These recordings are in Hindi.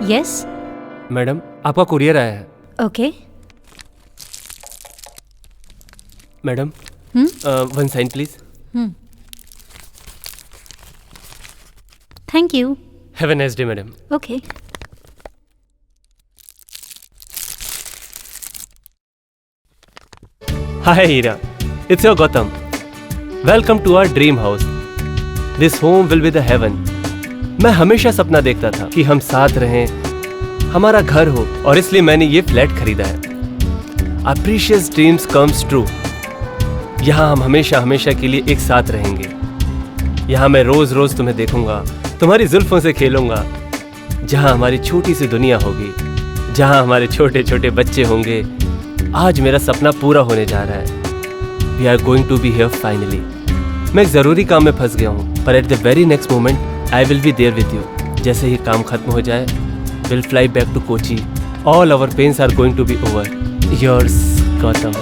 यस। मैडम, आपका कुरियर आया है। Okay. Madam, one sine please. Thank you. Have a nice day madam. Okay. Hi Hira, it's your Gautam. Welcome to our dream house. This home will be the heaven. मैं हमेशा सपना देखता था कि हम साथ रहें, हमारा घर हो, और इसलिए मैंने ये फ्लैट खरीदा है। Our precious dreams comes true. यहाँ हम हमेशा हमेशा के लिए एक साथ रहेंगे। यहाँ मैं रोज रोज तुम्हें देखूंगा, तुम्हारी जुल्फों से खेलूंगा। जहाँ हमारी छोटी सी दुनिया होगी, जहाँ हमारे छोटे छोटे बच्चे होंगे। आज मेरा सपना पूरा होने जा रहा है। We are going to be here finally. मैं एक ज़रूरी काम में फंस गया हूँ, पर at the very next moment I will be there with you. जैसे ही काम खत्म हो जाए, will fly back to Kochi. All our pains are going to be over. Yours Gautam.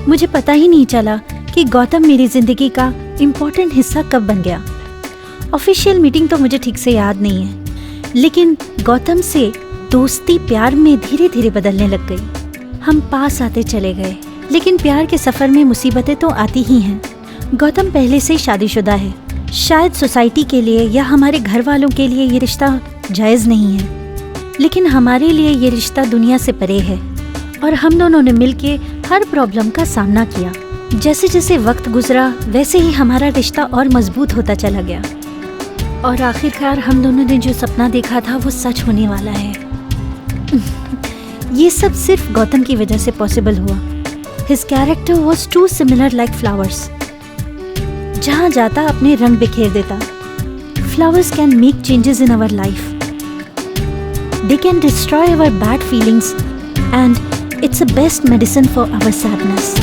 मुझे पता ही नहीं चला कि गौतम मेरी जिंदगी का इम्पोर्टेंट हिस्सा कब बन गया। ऑफिशियल मीटिंग तो मुझे ठीक से याद नहीं है, लेकिन गौतम से दोस्ती प्यार में धीरे धीरे बदलने लग गई। हम पास आते चले गए, लेकिन प्यार के सफर में मुसीबतें तो आती ही हैं। गौतम पहले से शादीशुदा है। शायद सोसाइटी के लिए या हमारे घर वालों के लिए ये रिश्ता जायज़ नहीं है, लेकिन हमारे लिए ये रिश्ता दुनिया से परे है। और हम दोनों ने मिलके हर प्रॉब्लम का सामना किया। जैसे जैसे वक्त गुजरा, वैसे ही हमारा रिश्ता और मजबूत होता चला गया। और आखिरकार हम दोनों ने जो सपना देखा था वो सच होने वाला है। ये सब सिर्फ गौतम की वजह से पॉसिबल हुआ। His character was too similar like flowers. जहाँ जाता अपने रंग बिखेर देता। Flowers can make changes in our life. They can destroy our bad feelings and it's the best medicine for our sadness.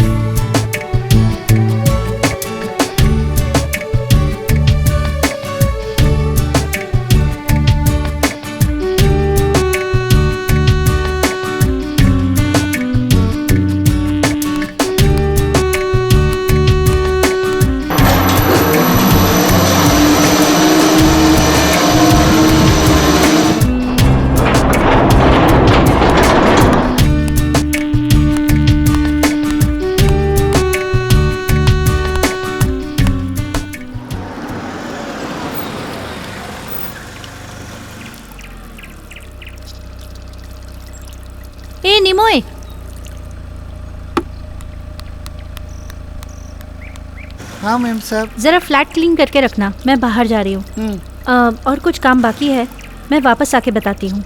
ए निमोए, हाँ मैम साहब। जरा फ्लैट क्लीन करके रखना, मैं बाहर जा रही हूँ। और कुछ काम बाकी है, मैं वापस आके बताती हूँ।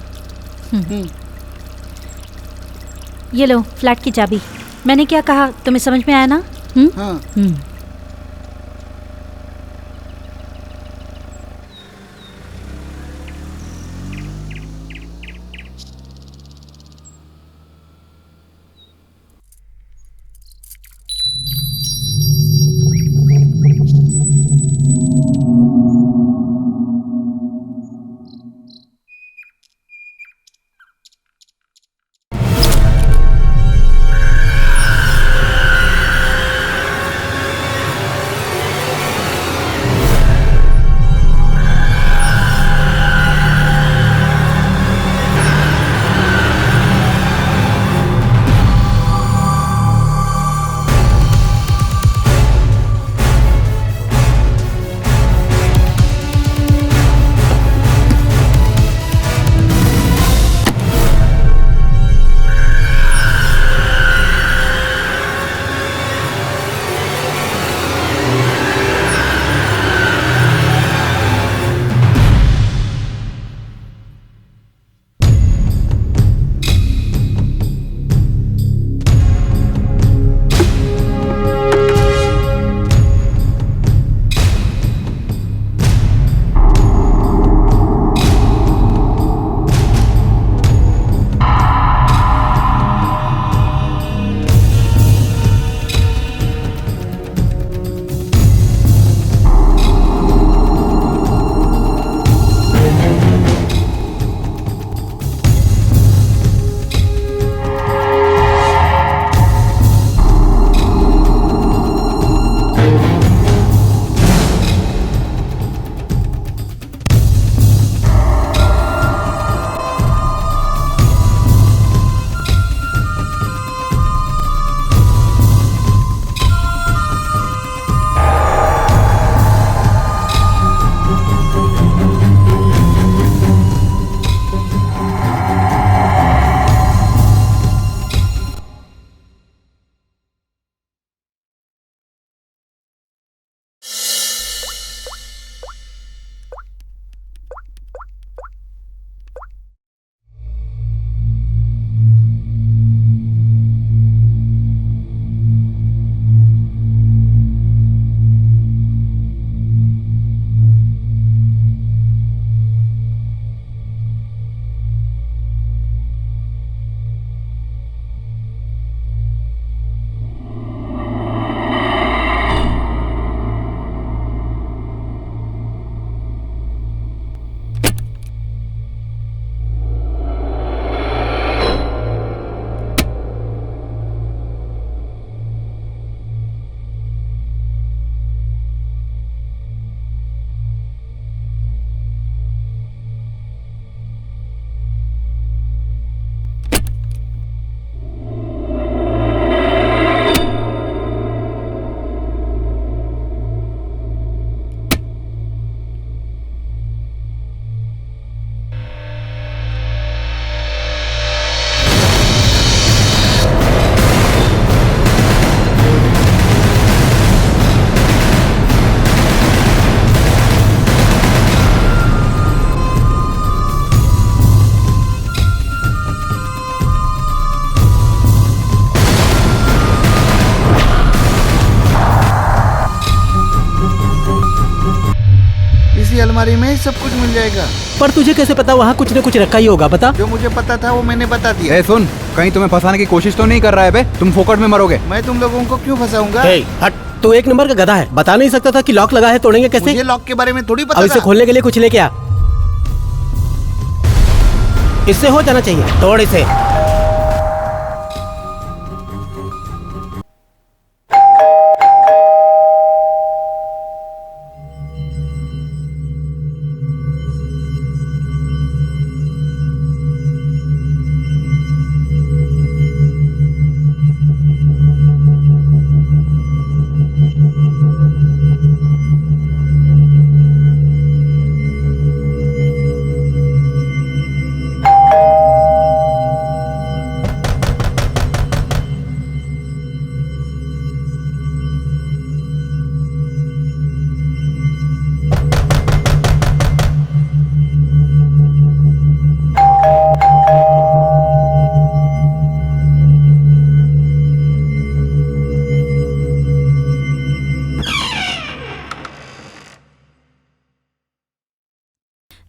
ये लो फ्लैट की चाबी। मैंने क्या कहा तुम्हें समझ में आया ना? हाँ। अलमारी में ही सब कुछ मिल जाएगा। पर तुझे कैसे पता वहाँ कुछ न कुछ रखा ही होगा? बता। जो मुझे पता था वो मैंने बता दिया। ए सुन, कहीं तुम्हें फंसाने की कोशिश तो नहीं कर रहा है बे? तुम फोकट में मरोगे। मैं तुम लोगों को क्यों फंसाऊंगा? हट, तू एक नंबर का गधा है। बता नहीं सकता था कि लॉक लगा है, तोड़ेंगे कैसे? मुझे लॉक के बारे में थोड़ी पता अब इसे था। खोलने के लिए कुछ लेके आ। इससे हो जाना चाहिए। तोड़ इसे।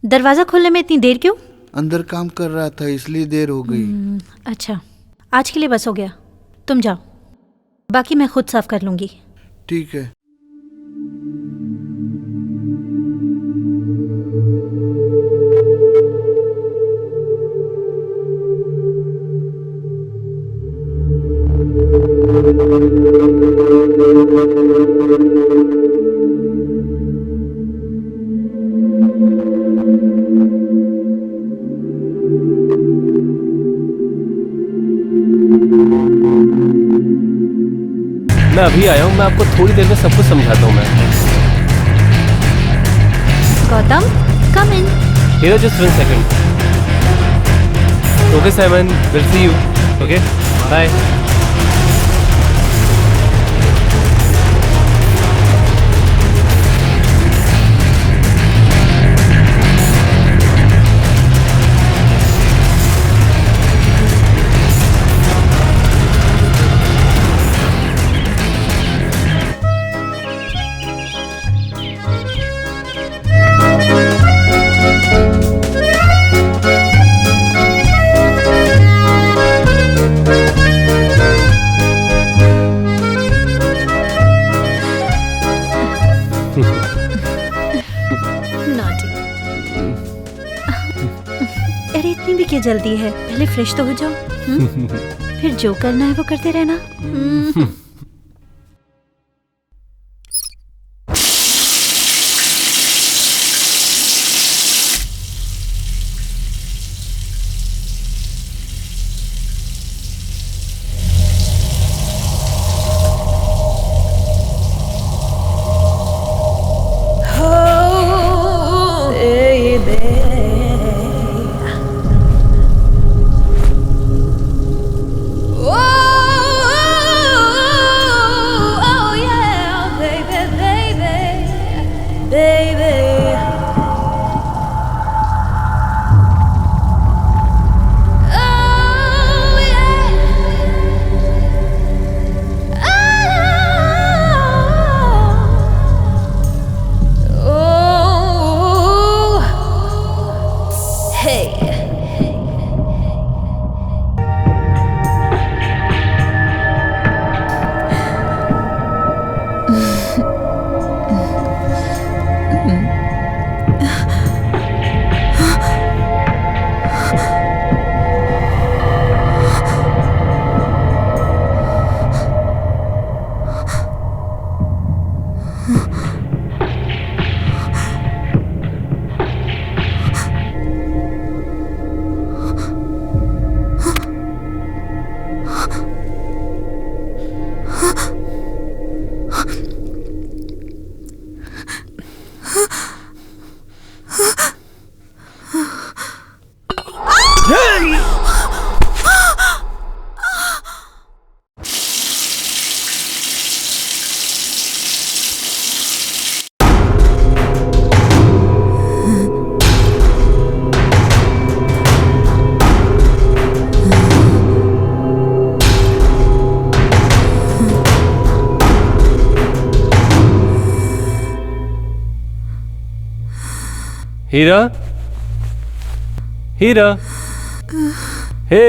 दरवाजा खोलने में इतनी देर क्यों? अंदर काम कर रहा था इसलिए देर हो गई। अच्छा, आज के लिए बस हो गया। तुम जाओ, बाकी मैं खुद साफ कर लूंगी। ठीक है। मैं अभी आया हूँ, मैं आपको थोड़ी देर में सब कुछ समझाता हूँ। मैं गौतम, कम इन। Here, just 1 second. Okay, Simon, we'll see you. Okay, bye. Naughty. अरे इतनी भी क्या जल्दी है? पहले फ्रेश तो हो जाओ। फिर जो करना है वो करते रहना। हीरा, हीरा, हे,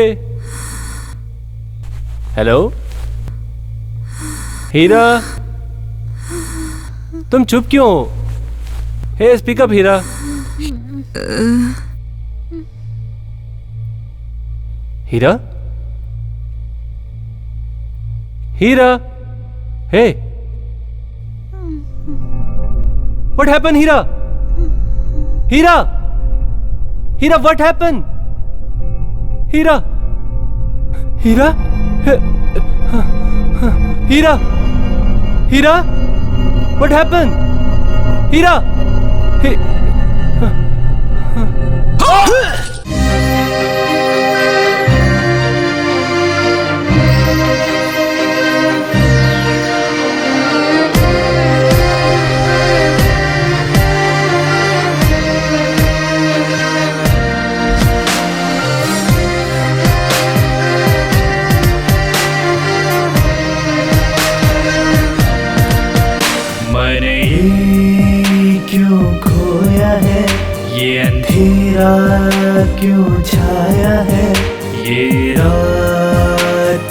हेलो, हीरा, तुम चुप क्यों हो? Hey, speak up Heera. Heera, Heera, hey, what happened Heera? Heera, Heera, what happened? Heera, Heera, Heera, Heera, what happened? Heera, मैंने ये क्यों खोया है, ये अंधेरा क्यों छाया है, ये रात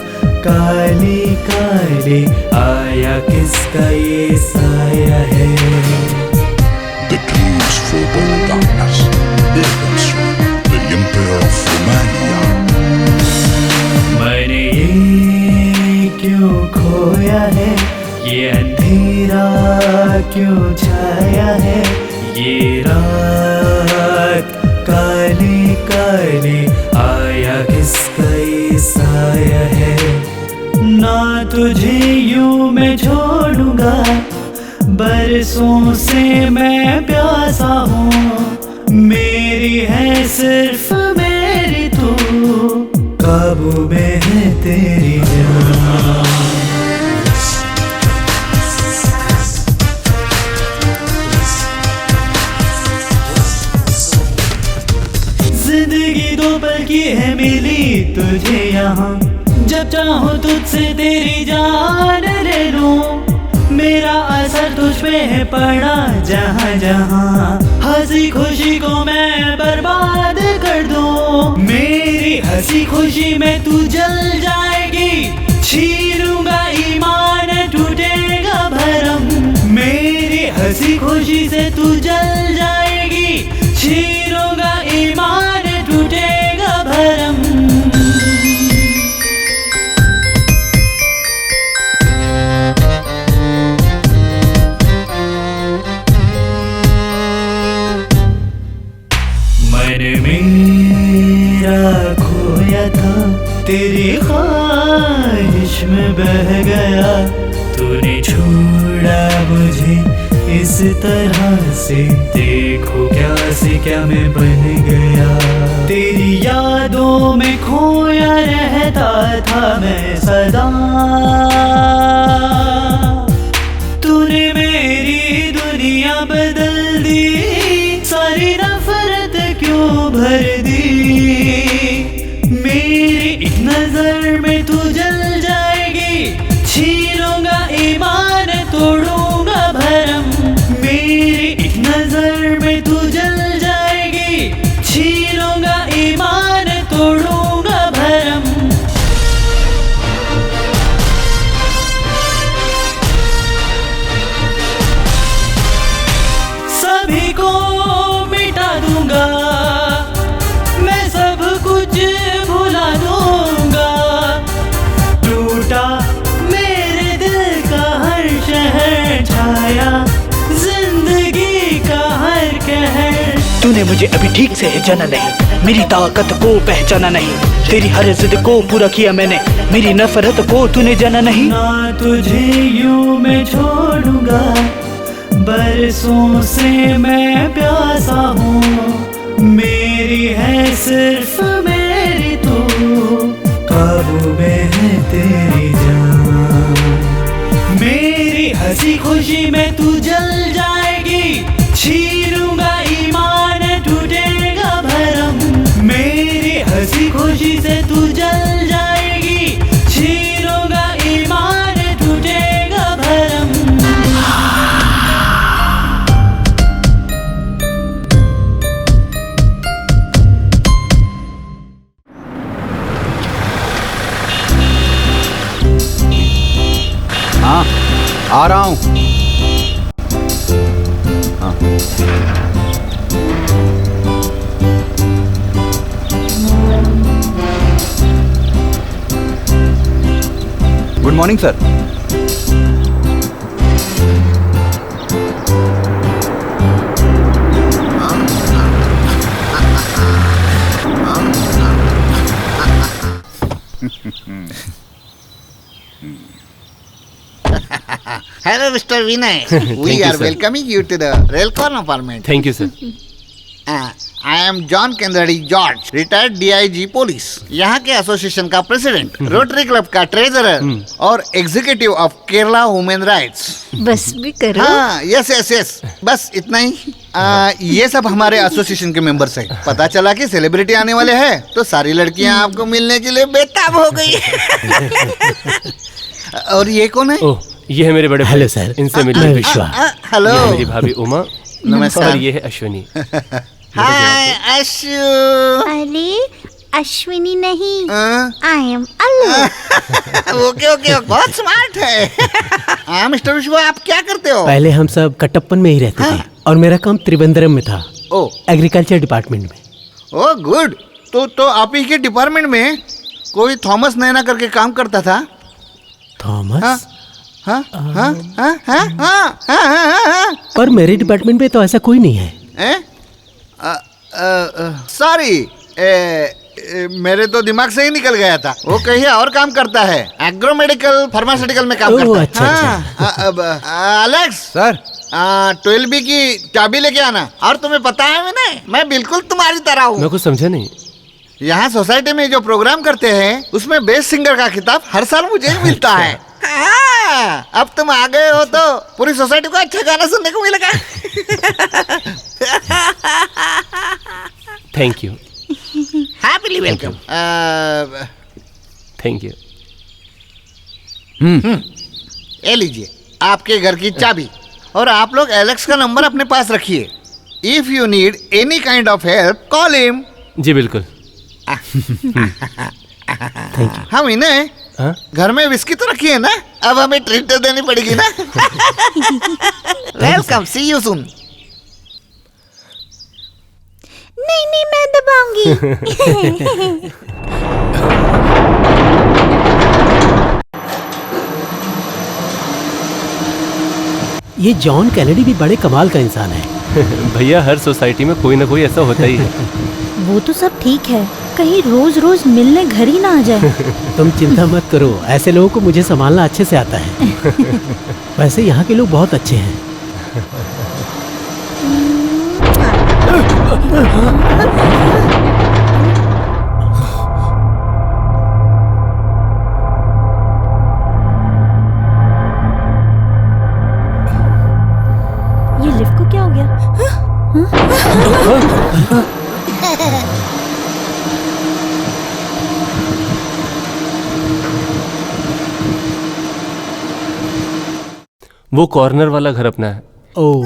काली काली आया किसका ये साया है। The dreams forebode darkness, Lebensraum, the Emperor of Romania. मैंने ये क्यों खोया है, ये अंधेरा क्यों छाया है, ये रात काली काली आया किसका ये साया है। ना तुझे यूं मैं छोड़ूंगा, बरसों से मैं प्यासा हूँ, मेरी है सिर्फ मेरी तू, काबू में है तेरी जान। जिंदगी दो पल की है मिली तुझे यहाँ, जब चाहो तुझसे तेरी जान ले लूं, मेरा असर तुझ पे है पड़ा जहाँ जहाँ, हंसी खुशी को मैं बर्बाद कर दूं, मेरी हंसी खुशी में तू जल जाएगी, छीनूंगा ईमान टूटेगा भरम, मेरी हंसी खुशी से तू जल जाएगी, छीनूंगा ईमान टूटेगा भरम। मैंने मेरा खोया था, तेरी ख्वाहिश में बह गया, तूने छोड़ा मुझे इस तरह से, देखो क्या से क्या मैं बन गया, तेरी यादों में खोया रहता था मैं सदा, तूने मेरी दुनिया बदल दी, सारी नफरत क्यों भर दी, मेरी एक नजर में तू जल जाएगी, छीनूंगा ईमान तोड़ूंगा भरम, मेरी एक नजर में तू जल जाएगी, छीनूंगा ईमान तोड़ूंगा भरम। सभी को मिटा दूंगा, मैं सब कुछ भुला दूंगा, टूटा मेरे दिल का हर शहर, छाया जिंदगी का हर कहर। तूने मुझे अभी ठीक से जाना नहीं, मेरी ताकत को पहचाना नहीं, तेरी हर जिद को पूरा किया मैंने, मेरी नफरत को तूने जाना नहीं। ना तुझे यूं मैं छोड़ूंगा, बरसों से मैं प्यासा हूँ, मेरी है सिर्फ मेरी तू, काबू में है तेरी जान, मेरी हंसी खुशी में तू जल जाएगी, छीनूंगा ईमान टूटेगा भरम, मेरी हंसी खुशी से तू जल जाएगी, छीनूंगा ईमान टूटेगा भरम। हाँ आ रहा हूँ। हाँ good morning sir. Hello, Mr. Vinay. We you, are sir. welcoming you to the Railcorn apartment. Thank you sir. I am John Kendredi George, retired DIG police, यहाँ के एसोसिएशन का प्रेसिडेंट, रोटरी क्लब का ट्रेजरर और executive of Kerala women rights. बस भी करो। हाँ, यस, बस इतना ही। ये सब हमारे एसोसिएशन के मेंबर्स हैं। पता चला कि सेलिब्रिटी आने वाले हैं, तो सारी लड़कियां आपको मिलने के लिए बेताब हो गई। और ये कौन है? ओह, ये है मेरे बड़े भाई। हेलो सर, इनसे मिलने मैं दीजिए। विश्वा। हेलो। ये है मेरी भाभी उमा। नमस्कार। और ये है अश्विनी। हाय अशु। अरे अश्विनी नहीं, हाँ? I am Allu. ओके, बहुत स्मार्ट है। हाँ मिस्टर विश्वा, आप क्या करते हो? पहले हम सब कटप्पन में ही रहते थे और मेरा काम त्रिवेंद्रम में था, ओ एग्रीकल्चर डिपार्टमेंट में। ओ गुड। तो आप ही के डिपार्टमेंट में कोई थॉमस नैना करके काम करता था? थॉमस? हाँ? पर मेरे डिपार्टमेंट में तो ऐसा कोई नहीं है। सॉरी, मेरे तो दिमाग से ही निकल गया था। वो कहीं और काम करता है, एग्रो मेडिकल फार्मास्यूटिकल में काम करता है। अच्छा। अलेक्स सर 12B की चाबी लेके आना। और तुम्हें पता है मैं बिल्कुल तुम्हारी तरह हूँ। मैं कुछ समझा नहीं। यहाँ सोसाइटी में जो प्रोग्राम करते हैं उसमें बेस्ट सिंगर का खिताब हर साल मुझे ही मिलता है। हाँ, अब तुम आ गए हो तो पूरी सोसाइटी को अच्छा गाना सुनने को मिलेगा। Thank you. Happily welcome. Thank you. ये लीजिए आपके घर की चाबी, और आप लोग एलेक्स का नंबर अपने पास रखिए। If you need any kind of help call him. जी बिल्कुल। हम इन्हें हाँ? घर में विस्की तो रखी है ना, अब हमें ट्रीट तो देनी पड़ेगी ना। Welcome, see you soon. नहीं मैं दबाऊंगी। ये जॉन कैनेडी भी बड़े कमाल का इंसान है। भैया, हर सोसाइटी में कोई ना कोई ऐसा होता ही है। वो तो सब ठीक है, कहीं रोज रोज मिलने घर ही ना आ जाए। तुम चिंता मत करो, ऐसे लोगों को मुझे संभालना अच्छे से आता है। वैसे यहाँ के लोग बहुत अच्छे हैं। ये लिफ्ट को क्या हो गया? वो कॉर्नर वाला घर अपना है। ओह,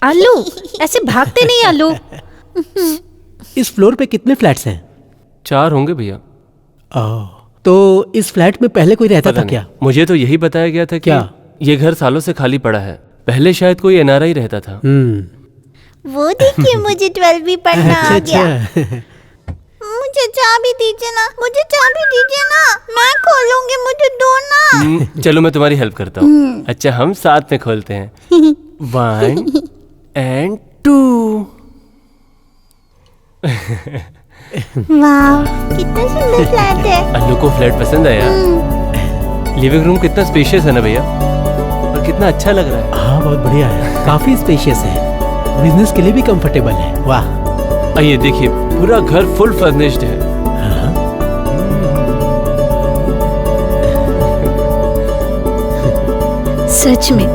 आलू, ऐसे भागते नहीं आलू। इस फ्लोर पे कितने फ्लैट्स हैं? 4 होंगे भैया। ओह, तो इस फ्लैट में पहले कोई रहता पता था नहीं। क्या? मुझे तो यही बताया गया था कि क्या? ये घर सालों से खाली पड़ा है। पहले शायद कोई एनआरआई रहता था। वो देखिए, मुझे 12 पढ़ना आ गया। अच्छा। मुझे चाबी दीजिए ना, मैं खोलूंगी, मुझे दो ना। चलो मैं तुम्हारी हेल्प करता हूँ। अच्छा, हम साथ में खोलते हैं। 1 and 2। वाह, कितना सुंदर फ्लैट है। अल्लू को फ्लैट पसंद आया। लिविंग रूम कितना स्पेशियस है ना भैया, और कितना अच्छा लग रहा है। हाँ, बहुत बढ़िया है, काफी स्पेशियस है, बिजनेस के लिए भी कंफर्टेबल है। वाह। आइए देखिए, पूरा घर फुल फर्निश्ड है। हाँ। सच में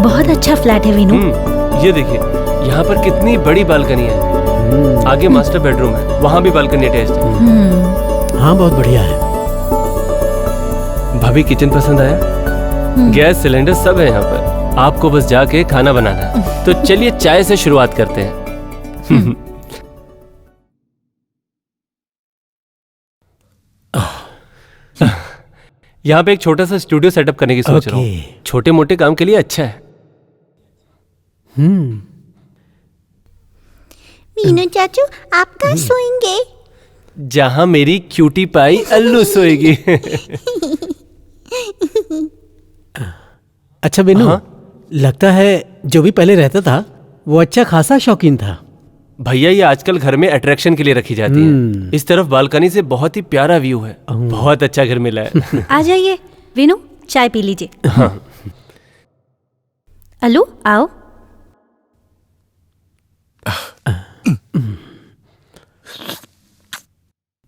बहुत अच्छा फ्लैट है वीनू। ये देखिए, यहाँ पर कितनी बड़ी बालकनी है। आगे मास्टर बेडरूम है, वहाँ भी बालकनी अटैच्ड है। हाँ, बहुत बढ़िया है। भाभी, किचन पसंद आया? गैस सिलेंडर सब है यहाँ पर, आपको बस जाके खाना बनाना है। तो चलिए चाय से शुरुआत करते हैं। यहाँ पे एक छोटा सा स्टूडियो सेटअप करने की सोच रहा हूँ। छोटे मोटे काम के लिए अच्छा है। मीनू चाचू आप कहाँ सोएंगे? जहाँ मेरी क्यूटी पाई अल्लू सोएगी। अच्छा बेनू, लगता है जो भी पहले रहता था वो अच्छा खासा शौकीन था। भैया ये आजकल घर में अट्रैक्शन के लिए रखी जाती है। इस तरफ बालकनी से बहुत ही प्यारा व्यू है। बहुत अच्छा घर मिला है। आ जाइए विनू, चाय पी लीजिए। हाँ। अल्लू आओ।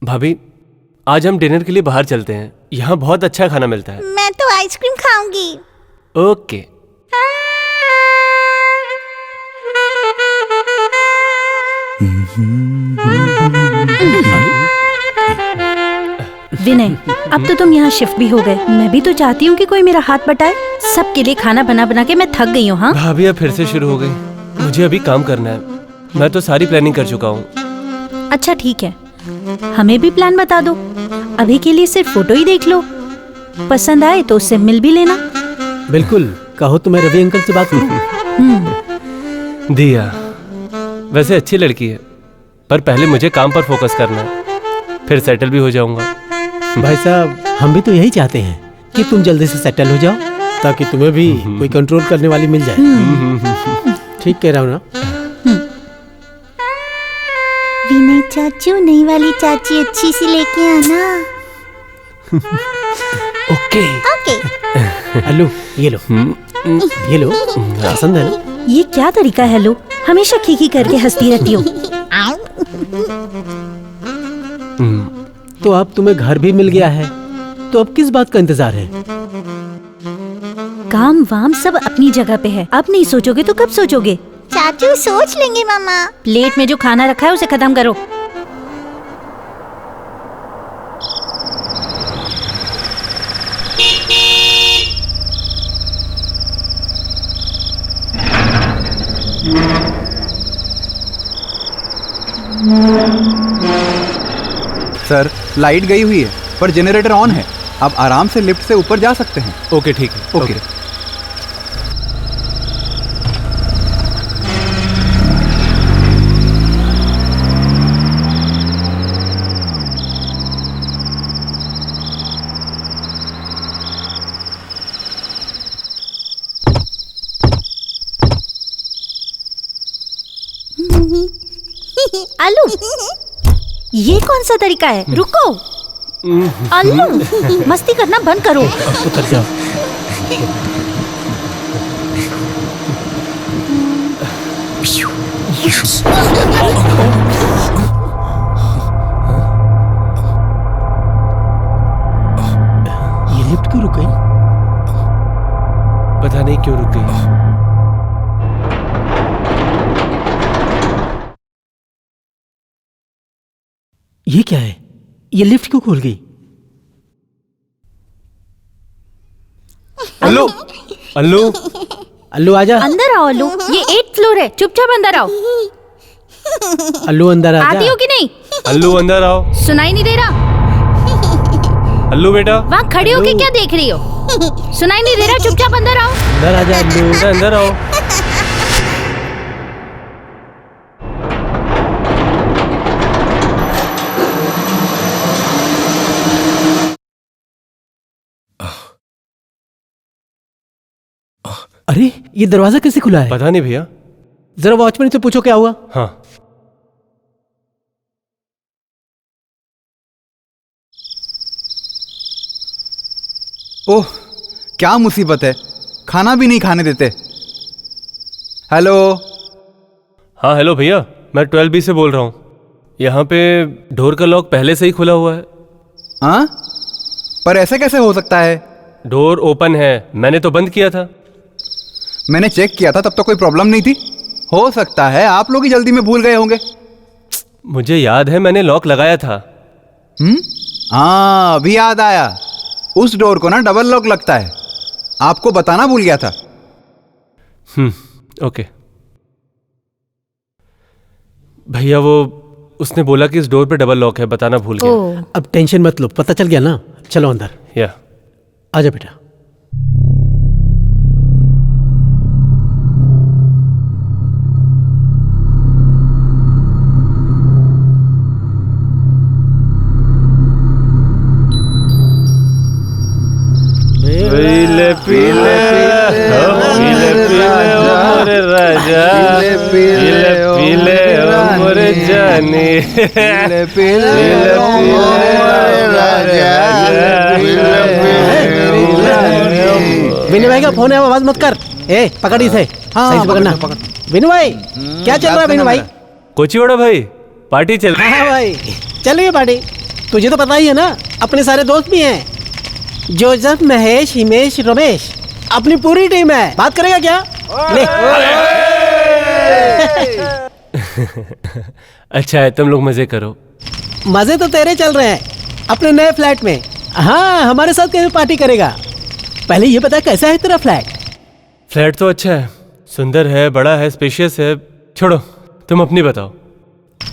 भाभी आज हम डिनर के लिए बाहर चलते हैं। यहाँ बहुत अच्छा खाना मिलता है। मैं तो आइसक्रीम खाऊंगी। ओके। विनय, अब तो तुम यहाँ शिफ्ट भी हो गए। मैं भी तो चाहती हूँ कि कोई मेरा हाथ बटाए। सबके लिए खाना बना बना के मैं थक गई हूँ। हाँ भाभी अब फिर से शुरू हो गई। मुझे अभी काम करना है। मैं तो सारी प्लानिंग कर चुका हूँ। अच्छा ठीक है, हमें भी प्लान बता दो। अभी के लिए सिर्फ फोटो ही देख लो, पसंद आए तो उससे मिल भी लेना। बिल्कुल, कहो तो मैं रवि अंकल से बात करूँ। दिया वैसे अच्छी लड़की है, पर पहले मुझे काम पर फोकस करना है, फिर सेटल भी हो जाऊंगा। भाई साहब, हम भी तो यही चाहते हैं कि तुम जल्दी से सेटल हो जाओ, ताकि तुम्हें भी कोई कंट्रोल करने वाली मिल जाए। ठीक कह रहा हूँ ना? विनय चाचू, नई वाली चाची अच्छी सी लेके आना। ओके। ओके। अल्लू ये लो, ये लो, पसंद है ना? ये क्या तरीका है अल्लू? हमेशा खीखी करके हंसती रहती हो। तो अब तुम्हें घर भी मिल गया है, तो अब किस बात का इंतजार है? काम वाम सब अपनी जगह पे है। अब नहीं सोचोगे तो कब सोचोगे? चाचू सोच लेंगे मामा। प्लेट में जो खाना रखा है उसे खत्म करो। सर लाइट गई हुई है पर जनरेटर ऑन है। आप आराम से लिफ्ट से ऊपर जा सकते हैं। ओके ठीक है। ओके। अल्लू, ये कौन सा तरीका है? रुको अल्लू, मस्ती करना बंद करो। उतर जाओ। ये लिफ्ट क्यों रुक गई? पता नहीं क्यों रुक गई। ये क्या है? ये लिफ्ट क्यों खुल गई? अल्लू, अल्लू, अल्लू आजा। अंदर आओ अल्लू, ये 8th फ्लोर है, चुपचाप अंदर आओ। अल्लू अंदर आजा। आती हो कि नहीं? अल्लू अंदर आओ। सुनाई नहीं दे रहा? अल्लू बेटा, वहाँ खड़े होके क्या देख रही हो? सुनाई नहीं दे रहा? चुपचाप अंदर आओ। अंदर आजा अल्लू। बेटा अंदर आओ। अरे ये दरवाजा कैसे खुला है? पता नहीं भैया। जरा वॉचमैन से पूछो क्या हुआ। हाँ। ओह क्या मुसीबत है, खाना भी नहीं खाने देते। हेलो। हाँ हेलो भैया, मैं 12B से बोल रहा हूँ। यहाँ पे डोर का लॉक पहले से ही खुला हुआ है। हाँ, पर ऐसे कैसे हो सकता है? डोर ओपन है, मैंने तो बंद किया था। मैंने चेक किया था, तब तो कोई प्रॉब्लम नहीं थी। हो सकता है आप लोग ही जल्दी में भूल गए होंगे। मुझे याद है मैंने लॉक लगाया था। हाँ अभी याद आया। उस डोर को ना डबल लॉक लगता है, आपको बताना भूल गया था। ओके भैया, वो उसने बोला कि इस डोर पे डबल लॉक है, बताना भूल गया। अब टेंशन मत लो, पता चल गया ना। चलो अंदर। या आजा बेटा। पीले पीले पीले पीले राजा, पीले पीले मोरे जानी, पीले पीले विनय भाई का फोन है, आवाज मत कर। ए पकड़ इसे। सही से पकड़ना। विनय भाई क्या चल रहा है? विनय भाई कोचीवाड़ा भाई पार्टी चल रही है। हाँ भाई चल रही है पार्टी। तुझे तो पता ही है ना, अपने सारे दोस्त भी हैं, जोसेफ, महेश, हिमेश, रमेश, अपनी पूरी टीम है। बात करेगा क्या? ले। अच्छा है, तुम लोग मजे करो। मजे तो तेरे चल रहे हैं अपने नए फ्लैट में। हाँ हमारे साथ कैसे पार्टी करेगा? पहले ये बता कैसा है तेरा फ्लैट? फ्लैट तो अच्छा है, सुंदर है, बड़ा है, स्पेशियस है। छोड़ो, तुम अपनी बताओ।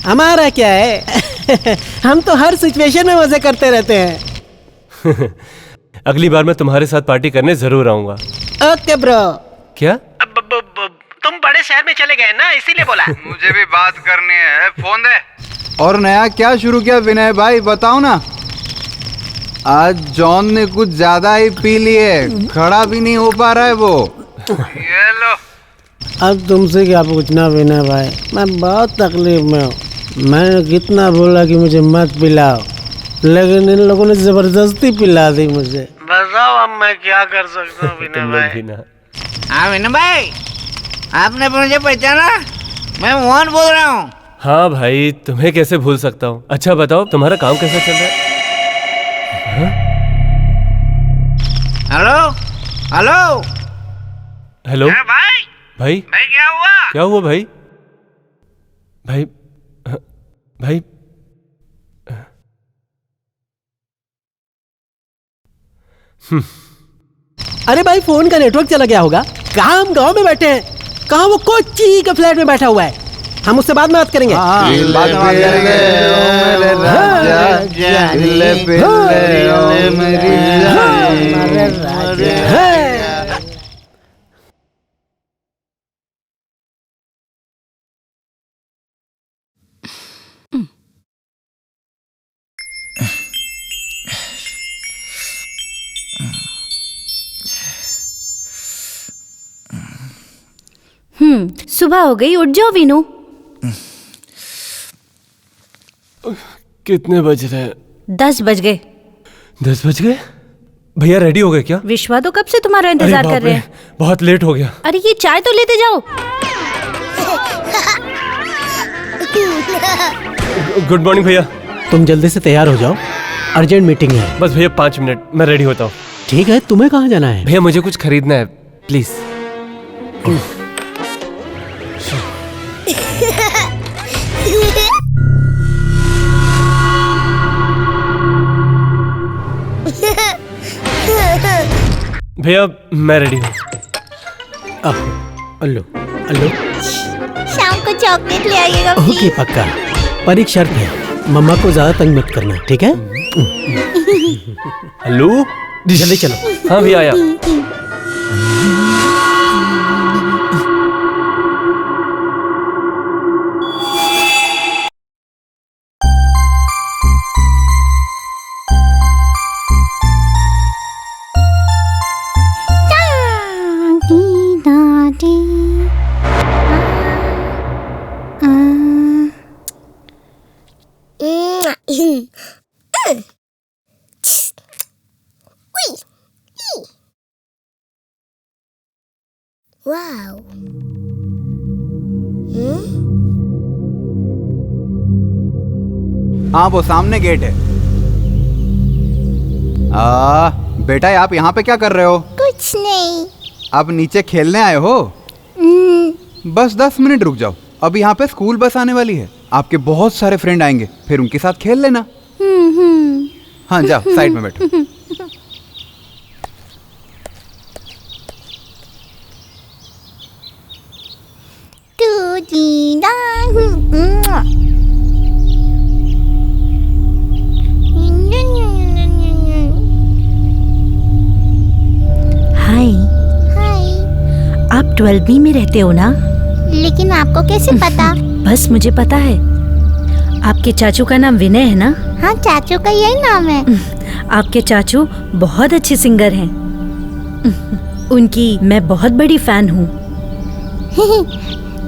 हमारा क्या है हम तो हर सिचुएशन में मजे करते रहते हैं। अगली बार मैं तुम्हारे साथ पार्टी करने जरूर आऊंगा। Okay bro. क्या? तुम बड़े शहर में चले गए ना, इसीलिए बोला। मुझे भी बात करनी है, फोन दे। और नया क्या शुरू किया विनय भाई, बताओ ना। आज जॉन ने कुछ ज्यादा ही पी लिए, खड़ा भी नहीं हो पा रहा है वो। ये लो। अब तुमसे क्या पूछना विनय भाई, मैं बहुत तकलीफ में हूँ। मैंने कितना बोला कि मुझे मत पिलाओ, लेकिन इन लोगों ने जबरदस्ती पिला दी मुझे। बताओ अब मैं क्या कर सकता हूँ विनय भाई? हाँ विनय भाई, आपने मुझे पहचाना? मैं मोहन बोल रहा हूँ। हाँ भाई, तुम्हें कैसे भूल सकता हूँ। अच्छा बताओ, तुम्हारा काम कैसा चल रहा है? हेलो हेलो हेलो भाई। भाई भाई क्या हुआ? क्या हुआ भाई? भाई भाई अरे भाई फोन का नेटवर्क चला गया होगा। कहाँ हम गांव में बैठे हैं, कहाँ वो कोची के फ्लैट में बैठा हुआ है। हम उससे बाद में बात करेंगे। बाद में बात करेंगे। सुबह हो गई, उठ जाओ विनू। कितने बज रहे हैं? 10 बज गए। 10 बज गए? भैया रेडी हो गए क्या? विश्वा तो कब से तुम्हारा अरे इंतजार बाप कर रहे रे, हैं। बहुत लेट हो गया। अरे ये चाय तो लेते जाओ। गुड मॉर्निंग भैया। तुम जल्दी से तैयार हो जाओ, अर्जेंट मीटिंग है। बस भैया 5 मिनट, मैं रेडी होता हूँ। ठीक है, तुम्हें कहाँ जाना है? भैया मुझे कुछ खरीदना है, प्लीज। भैया मैं रेडी हूँ। अल्लो अल्लो। शाम को चॉकलेट ले आइएगा ओके प्लीज। पक्का, पर एक शर्त है, मम्मा को ज्यादा तंग मत करना, ठीक है? हेलो, जल्दी चलो। हाँ भैया आया। वाओ। हाँ वो सामने गेट है। बेटा आप यहाँ पे क्या कर रहे हो? कुछ नहीं। आप नीचे खेलने आए हो? बस 10 मिनट रुक जाओ, अब यहाँ पे स्कूल बस आने वाली है, आपके बहुत सारे फ्रेंड आएंगे, फिर उनके साथ खेल लेना। हाँ जाओ साइड में बैठो। 12B में रहते हो ना? लेकिन आपको कैसे पता? बस मुझे पता है। आपके चाचू का नाम विनय है ना? हाँ, चाचू का यही नाम है। आपके चाचू बहुत अच्छे सिंगर हैं। उनकी मैं बहुत बड़ी फैन हूँ।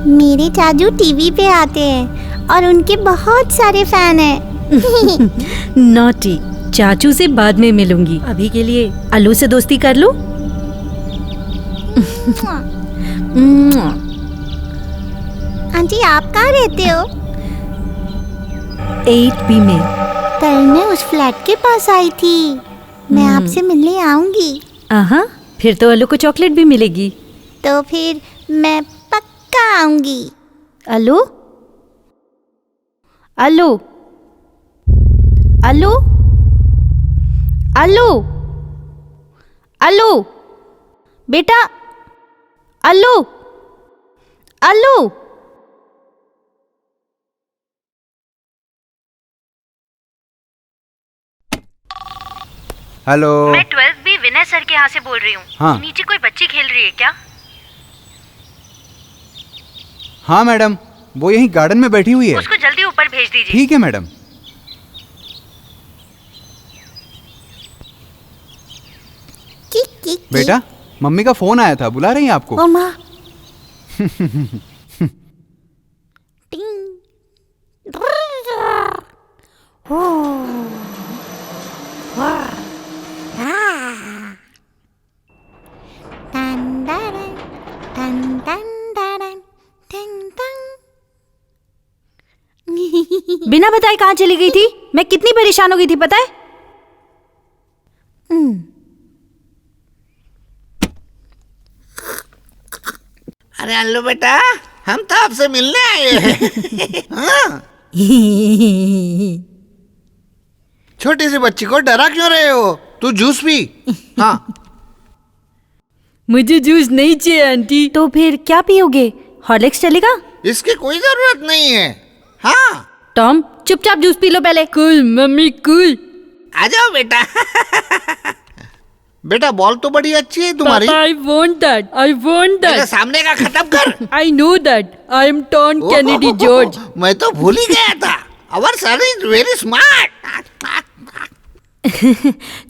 मेरे चाचू टीवी पे आते हैं और उनके बहुत सारे फैन हैं। नॉटी, चाचू से बाद में मिलूंगी। अभी के लिए आलू से दोस्ती कर लो। आंटी, आप कहाँ रहते हो? 8B में। कल मैं उस फ्लैट के पास आई थी। मैं आपसे मिलने आऊंगी। हाँ, फिर तो आलू को चॉकलेट भी मिलेगी। तो फिर मैं पक्का आऊंगी। आलू, आलू, आलू, आलू, आलू, बेटा, आलू, आलू। हेलो। मैं 12B विनय सर के यहाँ से बोल रही हूँ। हाँ। नीचे कोई बच्ची खेल रही है क्या? हाँ मैडम, वो यहीं गार्डन में बैठी हुई है। उसको जल्दी ऊपर भेज दीजिए। ठीक है मैडम। बेटा, मम्मी का फोन आया था, बुला रही हैं आपको। ओ माँ। बिना बताए कहाँ चली गई थी? मैं कितनी परेशान हो गई थी पता है? अरे अल्लू बेटा, हम तो आपसे मिलने आए हैं। हाँ? छोटी सी बच्ची को डरा क्यों रहे हो? तू जूस पी। हाँ। मुझे जूस नहीं चाहिए आंटी। तो फिर क्या पियोगे? हॉर्लिक्स चलेगा? इसकी कोई जरूरत नहीं है। हाँ। टॉम, चुपचाप जूस पी लो पहले। Cool mummy cool. आ जाओ बेटा। बेटा, बॉल तो बड़ी अच्छी है तुम्हारी। I want that. I want मेरे सामने का खत्म कर। I know that. I am Tom Kennedy George. मैं तो भूल ही गया था। Our son is very smart.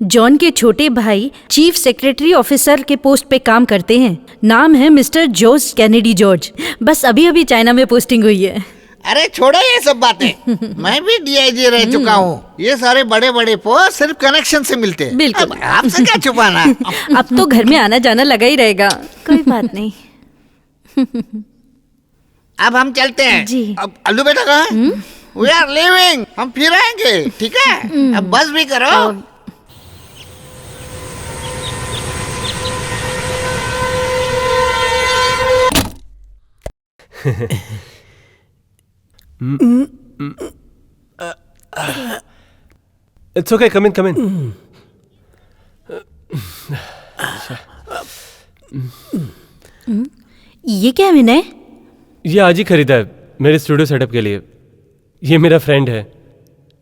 John के छोटे भाई चीफ सेक्रेटरी ऑफिसर के पोस्ट पे काम करते हैं। नाम है मिस्टर जॉर्ज कैनेडी जॉर्ज। बस अभी अभी चाइना में पोस्टिंग हुई है। अरे छोड़ो ये सब बातें। मैं भी DIG रह चुका हूँ। ये सारे बड़े बड़े पोस्ट सिर्फ कनेक्शन से मिलते हैं। बिल्कुल। अब आपसे क्या छुपाना। अब तो घर में आना जाना लगा ही रहेगा। कोई बात नहीं। अब हम चलते हैं। जी। अब अल्लू बेटा कहाँ है? We are leaving. हम फिर आएंगे, ठीक है? अब बस भी करो। It's okay, come in, come in. ये क्या है विनय? ये आज ही खरीदा है मेरे स्टूडियो सेटअप के लिए। ये मेरा फ्रेंड है।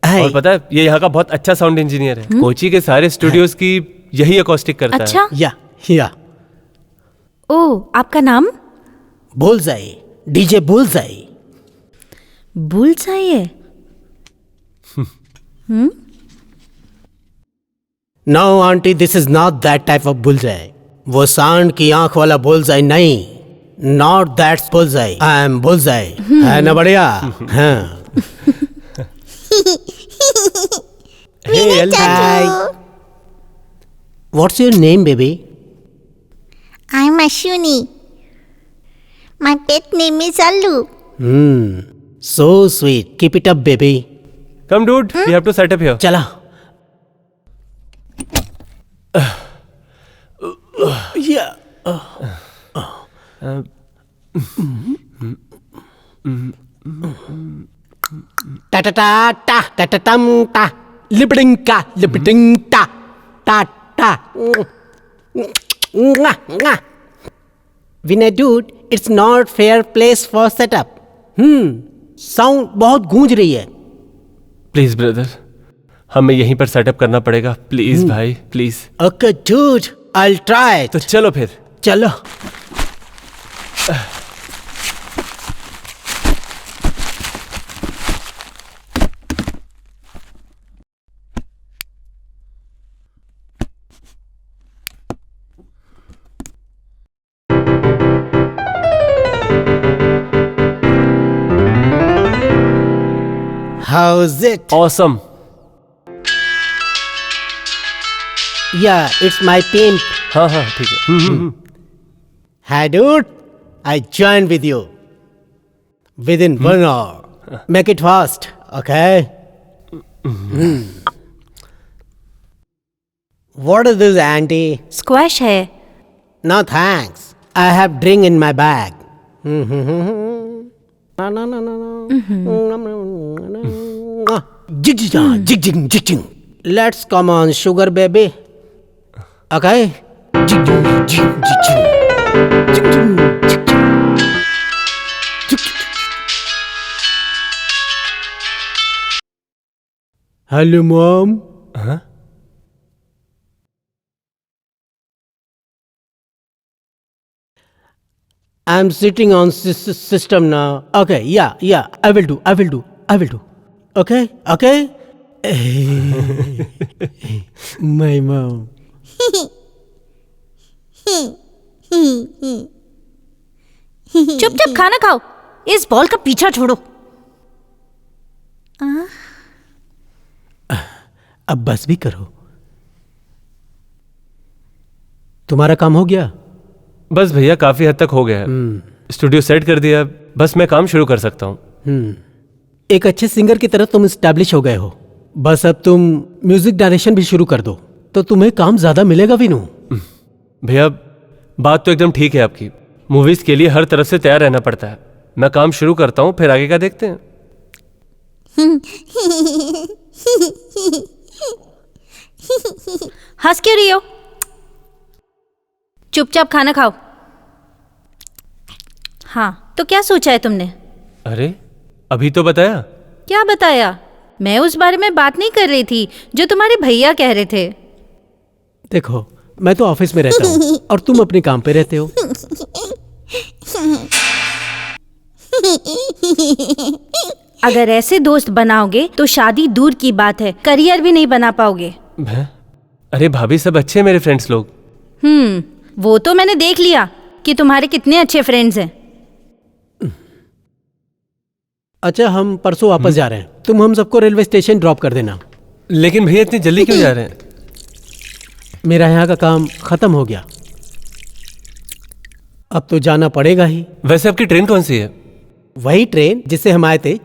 और पता है, ये यहाँ का बहुत अच्छा साउंड इंजीनियर है। कोची के सारे स्टूडियोज की यही अकॉस्टिक करता है। अच्छा? या ओ, आपका नाम? Bullseye, DJ bullseye. बुलजाई है? No aunty, this is not that type of bullseye. वो सांड की आंख वाला बुलजाई नहीं। Not that bullseye. I am bullseye. है ना बढ़िया? हाँ। Vinay Chachu. What's your name, baby? I'm Ashwini. My pet name is Allu. So sweet. Keep it up, baby. Come dude, we have to set up here. चला। Ta ta ta ta ta ta tam ta lipping ka lipping ta ta ta. Vinay dude, it's not fair place for setup. Sound बहुत गूंज रही है। प्लीज ब्रदर, हमें यहीं पर सेटअप करना पड़ेगा। प्लीज भाई, please. Okay dude, I'll try it. तो चलो फिर। चलो। How's it? Awesome. Yeah, it's my pimp. हाँ हाँ ठीक है. Hi, dude. I join with you. Within 1 hour. Make it fast, okay? What is this, auntie? Squash है. No thanks. I have drink in my bag. Jig jig jig jig jig jig. Let's come on, sugar baby. Okay? Jig jig jig jig jig. Jig jig jig jig. Hello, mom. हाँ? I'm sitting on system now. Okay, yeah. I will do. Okay? My mom. चुपचाप खाना खाओ. इस बॉल का पीछा छोड़ो. अब बस भी करो. तुम्हारा काम हो गया? बस भैया काफी हद तक हो गया है. स्टूडियो सेट कर दिया. बस मैं काम शुरू कर सकता हूँ. एक अच्छे सिंगर की तरह तुम एस्टैब्लिश हो गए हो. बस अब तुम म्यूजिक डायरेक्शन भी शुरू कर दो तो तुम्हें काम ज्यादा मिलेगा विनू. भैया बात तो एकदम ठीक है आपकी. मूवीज के लिए हर तरफ से तैयार रहना पड़ता है. मैं काम शुरू करता हूँ, फिर आगे का देखते हैं. हंस क्यों रही हो? चुपचाप खाना खाओ. हाँ, तो क्या सोचा है तुमने? अरे अभी तो बताया. क्या बताया? मैं उस बारे में बात नहीं कर रही थी जो तुम्हारे भैया कह रहे थे. देखो, मैं तो ऑफिस में रहता हूँ और तुम अपने काम पे रहते हो. अगर ऐसे दोस्त बनाओगे तो शादी दूर की बात है, करियर भी नहीं बना पाओगे. अरे भाभी, सब अच्छे हैं मेरे फ्रेंड्स लोग. वो तो मैंने देख लिया कि तुम्हारे कितने अच्छे फ्रेंड्स हैं. अच्छा, हम परसों वापस जा रहे हैं. तुम हम सबको रेलवे स्टेशन ड्रॉप कर देना. लेकिन भैया इतनी जल्दी क्यों जा रहे हैं? मेरा यहाँ का काम खत्म हो गया. अब तो जाना पड़ेगा ही. वैसे आपकी ट्रेन कौन सी है? वही ट्रेन जिससे हम आए थे.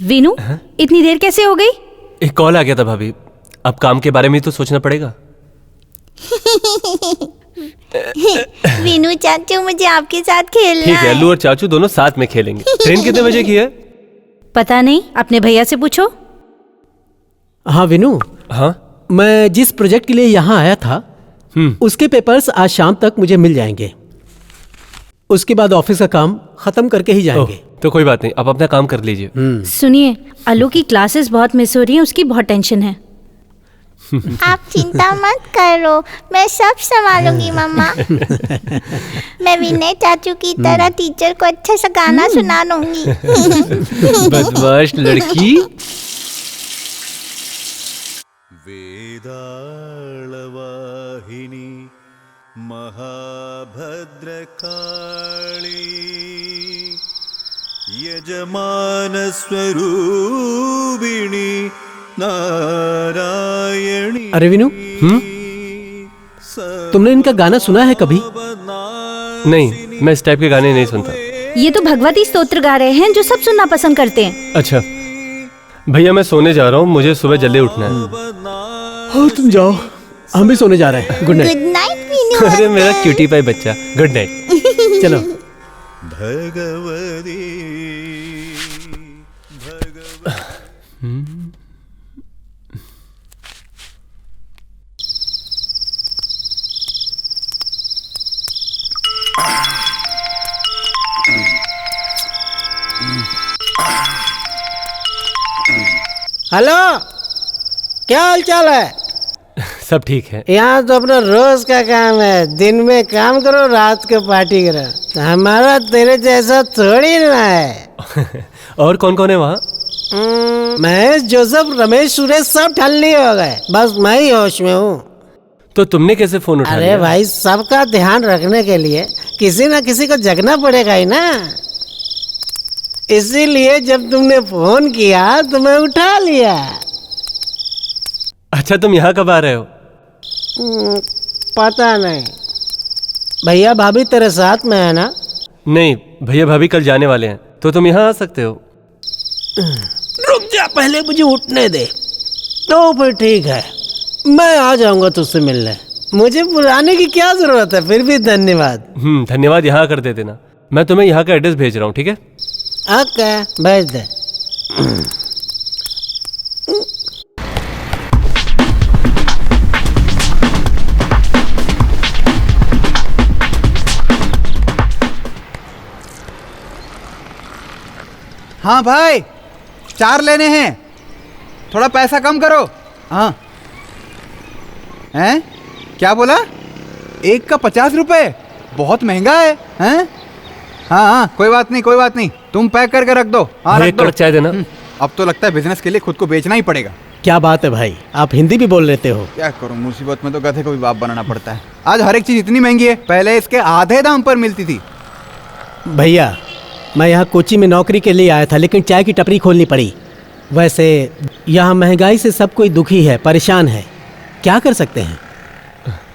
वीनू, इतनी देर कैसे हो गई? एक कॉल आ गया था भाभी, अब काम के बारे में तो सोचना पड़ेगा। वीनू चाचू, मुझे आपके साथ खेलना ठीक है, अल्लू और चाचू दोनों साथ में खेलेंगे। ट्रेन कितने बजे की है? पता नहीं, अपने भैया से पूछो। हाँ विनू, हाँ मैं जिस प्रोजेक्ट के लिए यहाँ आया था उसके पेपर्स आज शाम तक मुझे मिल जाएंगे। उसके बाद ऑफिस का काम खत्म करके ही जाएंगे। तो कोई बात नहीं, आप अपना काम कर लीजिए। सुनिए, अल्लू की क्लासेस बहुत मिस हो रही हैं, उसकी बहुत टेंशन है। आप चिंता मत करो, मैं सब संभालूंगी मम्मा। मैं विनय चाचू की तरह टीचर को अच्छा सा गाना सुना दूंगी। बदमाश लड़की। वेदाळवाहिनी महाभद्रकाली यजमानस्वरूपिणी नारायणी। अरे विनू, तुमने इनका गाना सुना है कभी? नहीं, मैं इस टाइप के गाने नहीं सुनता। ये तो भगवती स्तोत्र गा रहे हैं जो सब सुनना पसंद करते हैं। अच्छा भैया, मैं सोने जा रहा हूँ, मुझे सुबह जल्दी उठना है। हाँ तुम जाओ, हम भी सोने जा रहे हैं। Good night. Good night Veenu. अरे मेरा क्यूटी पाई बच्चा, गुड नाइट। चलो। भगवती हेलो, क्या हाल चाल है? सब ठीक है। यहाँ तो अपना रोज का काम है, दिन में काम करो, रात को पार्टी करो। हमारा तेरे जैसा थोड़ी ना है। और कौन कौन है वहाँ? महेश, जोसेफ, रमेश, सुरेश सब ठल्ली हो गए, बस मैं ही होश में हूँ। तो तुमने कैसे फोन उठा लिया? अरे भाई, सबका ध्यान रखने के लिए किसी ना किसी को जगना पड़ेगा ही ना, इसीलिए जब तुमने फोन किया तो मैं उठा लिया। अच्छा, तुम यहाँ कब आ रहे हो? पता नहीं। भैया भाभी तेरे साथ में है ना? नहीं, भैया भाभी कल जाने वाले हैं, तो तुम यहाँ आ सकते हो। रुक जा, पहले मुझे उठने दे। तो फिर ठीक है, मैं आ जाऊंगा तुझसे मिलने। मुझे बुलाने की क्या जरूरत है, फिर भी धन्यवाद। धन्यवाद यहाँ कर देते ना। मैं तुम्हें यहाँ का एड्रेस भेज रहा हूँ, ठीक है? ओके, भेज दे। हाँ भाई, 4 लेने हैं, थोड़ा पैसा कम करो। हाँ। हैं? क्या बोला? एक का 50 रुपए? बहुत महंगा है। हैं? हाँ हाँ, कोई बात नहीं, कोई बात नहीं, तुम पैक करके रख दो। हाँ, एक कड़क चाय देना। अब तो लगता है बिजनेस के लिए खुद को बेचना ही पड़ेगा। क्या बात है भाई, आप हिंदी भी बोल लेते हो। क्या करूं, मुसीबत में तो गधे को भी बाप बनाना पड़ता है। आज हर एक चीज इतनी महंगी है, पहले इसके आधे दाम पर मिलती थी। भैया, मैं यहाँ कोची में नौकरी के लिए आया था, लेकिन चाय की टपरी खोलनी पड़ी। वैसे यहाँ महंगाई से सब कोई दुखी है, परेशान है, क्या कर सकते हैं?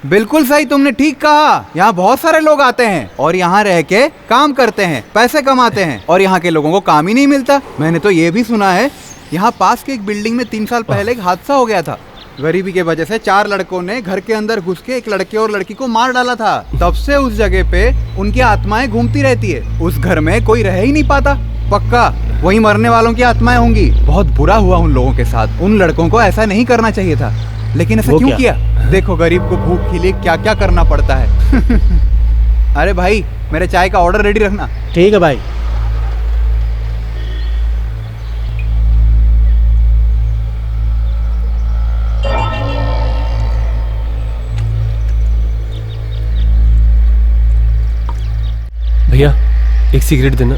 बिल्कुल सही, तुमने ठीक कहा। यहाँ बहुत सारे लोग आते हैं और यहाँ रह के काम करते हैं, पैसे कमाते हैं, और यहाँ के लोगों को काम ही नहीं मिलता। मैंने तो ये भी सुना है, यहाँ पास के एक बिल्डिंग में 3 साल पहले एक हादसा हो गया था। गरीबी के वजह से 4 लड़कों ने घर के अंदर घुस के एक लड़के और लड़की को मार डाला था। तब से उस जगह पे उनकी आत्माएं घूमती रहती है। उस घर में कोई रह ही नहीं पाता। पक्का वही मरने वालों की आत्माएं होंगी। बहुत बुरा हुआ उन लोगों के साथ। उन लड़कों को ऐसा नहीं करना चाहिए था, लेकिन ऐसा क्यों किया? देखो गरीब को भूख के लिए क्या क्या करना पड़ता है। अरे भाई, मेरे चाय का ऑर्डर रेडी रखना। ठीक है भाई। भैया, एक सिगरेट देना।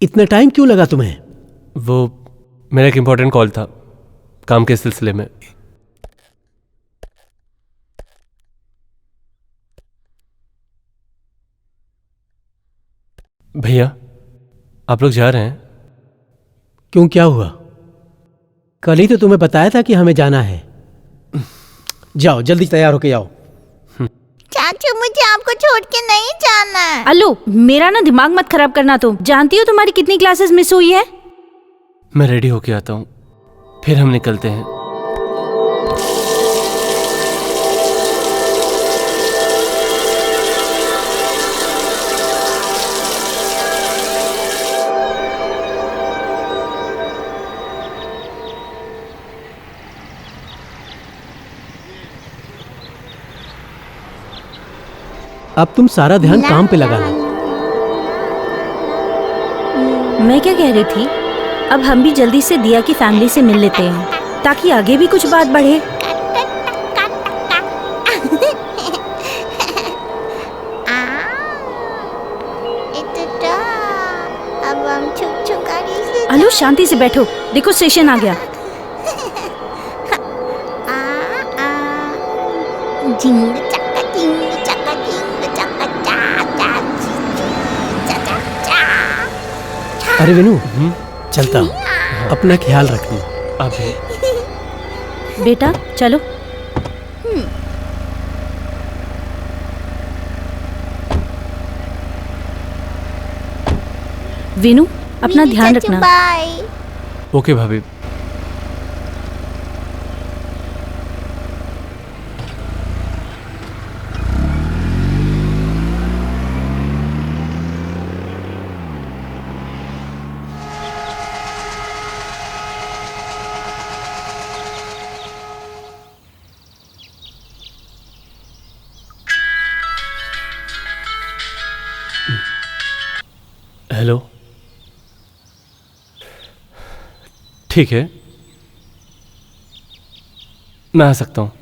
इतना टाइम क्यों लगा तुम्हें? वो मेरा एक इम्पोर्टेंट कॉल था काम के सिलसिले में। भैया आप लोग जा रहे हैं? क्यों, क्या हुआ? कल ही तो तुम्हें बताया था कि हमें जाना है। जाओ जल्दी तैयार होके जाओ। चाचू मुझे आपको छोड़ के नहीं जाना है। अल्लू मेरा ना दिमाग मत खराब करना। तुम जानती हो तुम्हारी कितनी क्लासेस मिस हुई है? मैं रेडी होके आता हूँ, फिर हम निकलते हैं। अब तुम सारा ध्यान काम पे लगाना। मैं क्या कह रही थी, अब हम भी जल्दी से दिया की फैमिली से मिल लेते हैं ताकि आगे भी कुछ बात बढ़े। अब हम छुक छुक गाड़ी से अनु शांति से बैठो, देखो स्टेशन आ गया। जिंग चक्का जिंग चक्का जिंग चक्का चा चा चा चा चा। अरे विनू चलता हूँ, अपना ख्याल रखना। अभी बेटा चलो। विनू अपना ध्यान रखना। बाय। ओके भाभी। हेलो, ठीक है मैं आ सकता हूँ।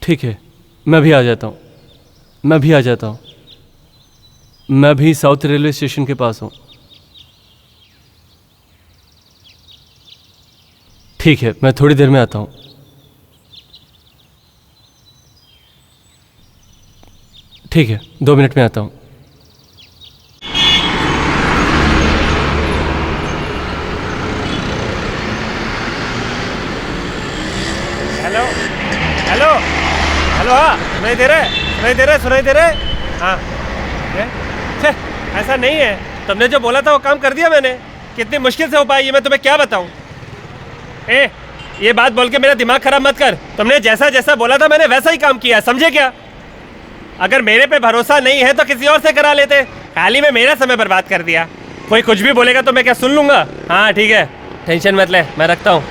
ठीक है मैं भी आ जाता हूँ। मैं भी साउथ रेलवे स्टेशन के पास हूँ। ठीक है मैं थोड़ी देर में आता हूँ। ठीक है 2 मिनट में आता हूँ। Hello hello hello. हाँ सुनाई दे रहा है। हाँ छे ऐसा नहीं है, तुमने जो बोला था वो काम कर दिया मैंने। कितनी मुश्किल से हो पाई ये मैं तुम्हें क्या बताऊँ। ये बात बोल के मेरा दिमाग खराब मत कर। तुमने जैसा जैसा बोला था मैंने वैसा ही काम किया, समझे क्या? अगर मेरे पे भरोसा नहीं है तो किसी और से करा लेते। हाल ही में मेरा समय बर्बाद कर दिया। कोई कुछ भी बोलेगा तो मैं क्या सुन लूंगा? हाँ ठीक है टेंशन मत ले, मैं रखता हूँ।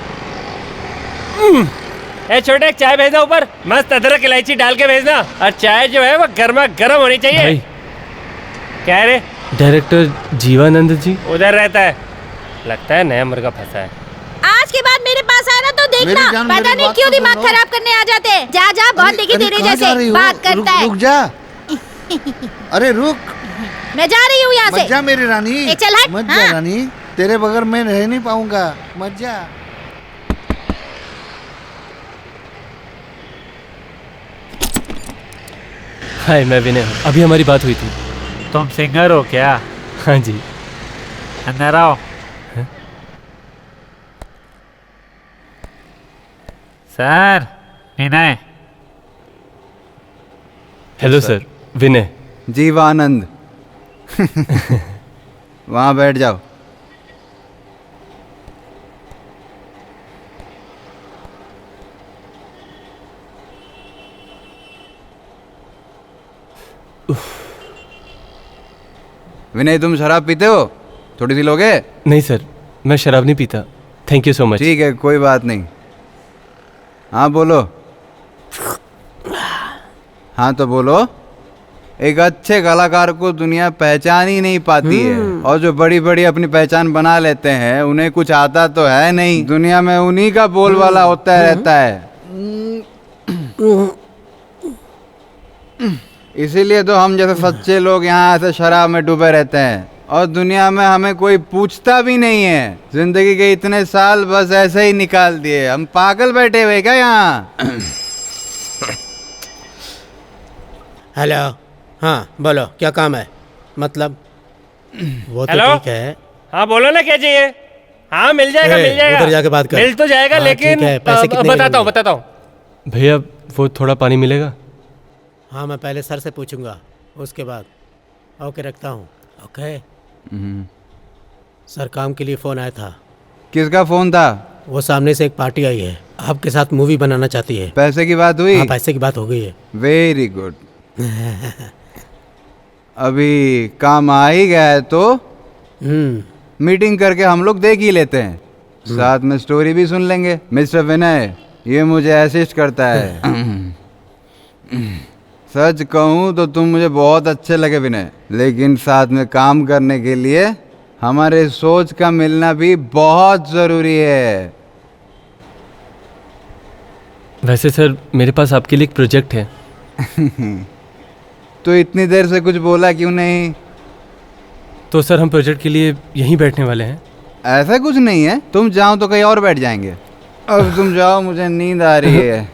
छोटे एक चाय भेजना ऊपर, मस्त अदरक इलायची डाल के भेजना। और चाय जो है वो गर्मा गर्म होनी चाहिए। भाई, क्या है रे? डायरेक्टर जीवानंद जी उधर रहता है, लगता है नया मुर्गा फंसा है। आज के बाद मेरे पास आए ना तो देखना, पता नहीं क्यों दिमाग खराब करने आ जाते हैं। जा जा बहुत देखी तेरे जैसे बात करता है। रुक जा। अरे रुक, मैं जा रही हूँ यहाँ से। मत जा मेरी रानी। चल हट। मत जा रानी, तेरे बगैर मैं रह नहीं पाऊंगा। मत जा। हाय मैं विनय हूँ। अभी हमारी बात हुई थी। तुम सिंगर हो क्या? हाँ जी। अंदर आओ। सर विनय। हेलो सर, विनय। जीवानंद। वहाँ बैठ जाओ। विनय तुम शराब पीते हो? थोड़ी सी लोगे? नहीं सर, मैं शराब नहीं पीता। Thank you so much. ठीक है कोई बात नहीं। हाँ बोलो। हाँ तो बोलो। एक अच्छे कलाकार को दुनिया पहचान ही नहीं पाती है, और जो बड़ी बड़ी अपनी पहचान बना लेते हैं उन्हें कुछ आता तो है नहीं। दुनिया में उन्हीं का बोलबाला होता रहता है। इसीलिए तो हम जैसे सच्चे लोग यहाँ ऐसे शराब में डूबे रहते हैं और दुनिया में हमें कोई पूछता भी नहीं है। जिंदगी के इतने साल बस ऐसे ही निकाल दिए। हम पागल बैठे हुए क्या यहाँ? हेलो, हाँ बोलो, क्या काम है? मतलब वो तो हेलो? ठीक है। हाँ बोलो ना, क्या चाहिए? हाँ मिल जाएगा, मिल जाएगा। उधर जाके बात कर। मिल तो जाएगा, हाँ, लेकिन ठीक है, पैसे कितने बताता हूँ। भैया वो थोड़ा पानी मिलेगा? हाँ मैं पहले सर से पूछूंगा, उसके बाद। ओके रखता हूँ। ओके सर, काम के लिए फ़ोन आया था। किसका फोन था? वो सामने से एक पार्टी आई है, आपके साथ मूवी बनाना चाहती है। पैसे की बात हुई? हाँ पैसे की बात हो गई है। Very good. अभी काम आ ही गया है तो मीटिंग करके हम लोग देख ही लेते हैं, साथ में स्टोरी भी सुन लेंगे। मिस्टर विनय ये मुझे असिस्ट करता है। सच कहूँ तो तुम मुझे बहुत अच्छे लगे विनय, लेकिन साथ में काम करने के लिए हमारे सोच का मिलना भी बहुत ज़रूरी है। वैसे सर मेरे पास आपके लिए एक प्रोजेक्ट है। तो इतनी देर से कुछ बोला क्यों नहीं? तो सर हम प्रोजेक्ट के लिए यहीं बैठने वाले हैं। ऐसा कुछ नहीं है, तुम जाओ तो कहीं और बैठ जाएंगे। अब तुम जाओ, मुझे नींद आ रही है।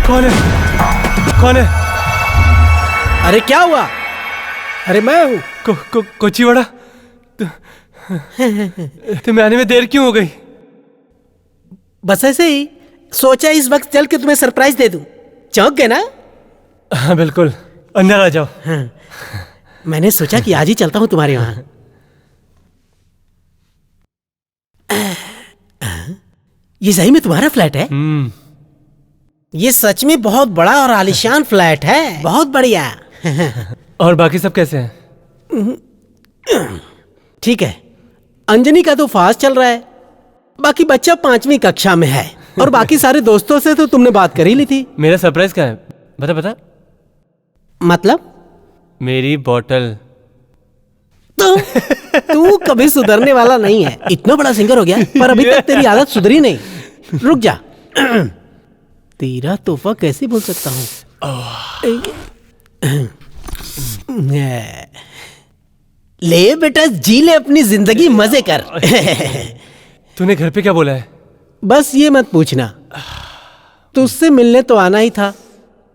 कौन है? कौन है? अरे क्या हुआ? अरे मैं हूँ। कोचीवाड़ा। तुम्हें आने में देर क्यों हो गई? बस ऐसे ही सोचा इस वक्त चल के तुम्हें सरप्राइज दे दूं। चौंक गए ना? हाँ बिल्कुल, अंदर आ जाओ। हाँ, मैंने सोचा कि आज ही चलता हूँ तुम्हारे वहाँ। ये सही में तुम्हारा फ्लैट है? ये सच में बहुत बड़ा और आलीशान फ्लैट है, बहुत बढ़िया। और बाकी सब कैसे हैं? ठीक है, अंजनी का तो फास्ट चल रहा है, बाकी बच्चा 5वीं कक्षा में है, और बाकी सारे दोस्तों से तो तुमने बात कर ही ली थी। मेरा सरप्राइज क्या है बता? मतलब? मेरी बॉटल। तू कभी सुधरने वाला नहीं है। इतना बड़ा सिंगर हो गया पर अभी तक तेरी आदत सुधरी नहीं। रुक जा, तेरा तोहफा कैसे भूल सकता हूँ। ले बेटा, जी ले अपनी जिंदगी, मजे कर। तूने घर पे क्या बोला है? बस ये मत पूछना, तुझसे मिलने तो आना ही था।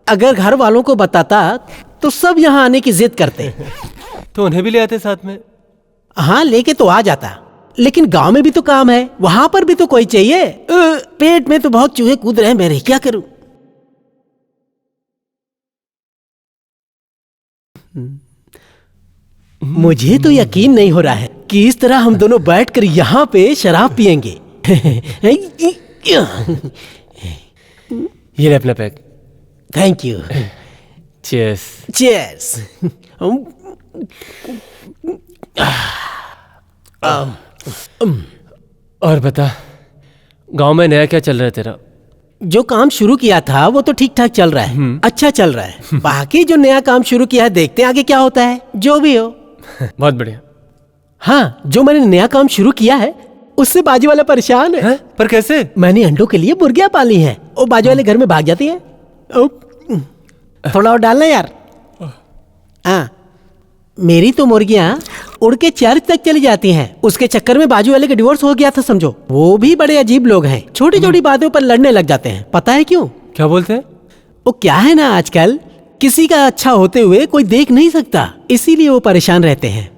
अगर घर वालों को बताता तो सब यहाँ आने की जिद करते। तो उन्हें भी ले आते साथ में। हाँ, लेके तो आ जाता, लेकिन गांव में भी तो काम है, वहां पर भी तो कोई चाहिए। पेट में तो बहुत चूहे कूद रहे हैं मेरे, क्या करूं? मुझे तो यकीन नहीं हो रहा है कि इस तरह हम दोनों बैठकर यहाँ पे शराब पियेंगे। ये ले अपना pack. Thank you. Cheers. Cheers. और बता, गांव में नया क्या चल रहा है तेरा? जो काम शुरू किया था वो तो ठीक ठाक चल रहा है, अच्छा चल रहा है। बाकी जो नया काम शुरू किया है, देखते हैं आगे क्या होता है, जो भी हो। बहुत बढ़िया। हाँ, जो मैंने नया काम शुरू किया है उससे बाजू वाला परेशान है। पर कैसे? मैंने अंडों के लिए मुर्गियां पाली हैं, वो बाजू वाले घर में भाग जाती हैं। थोड़ा और डालना यार। हाँ, मेरी तो मुर्गियां उड़ के चर्च तक चली जाती हैं। उसके चक्कर में बाजू वाले का डिवोर्स हो गया था समझो। वो भी बड़े अजीब लोग हैं, छोटी छोटी बातों पर लड़ने लग जाते हैं। पता है क्यों? क्या बोलते हैं? वो क्या है ना, आजकल किसी का अच्छा होते हुए कोई देख नहीं सकता, इसीलिए वो परेशान रहते हैं।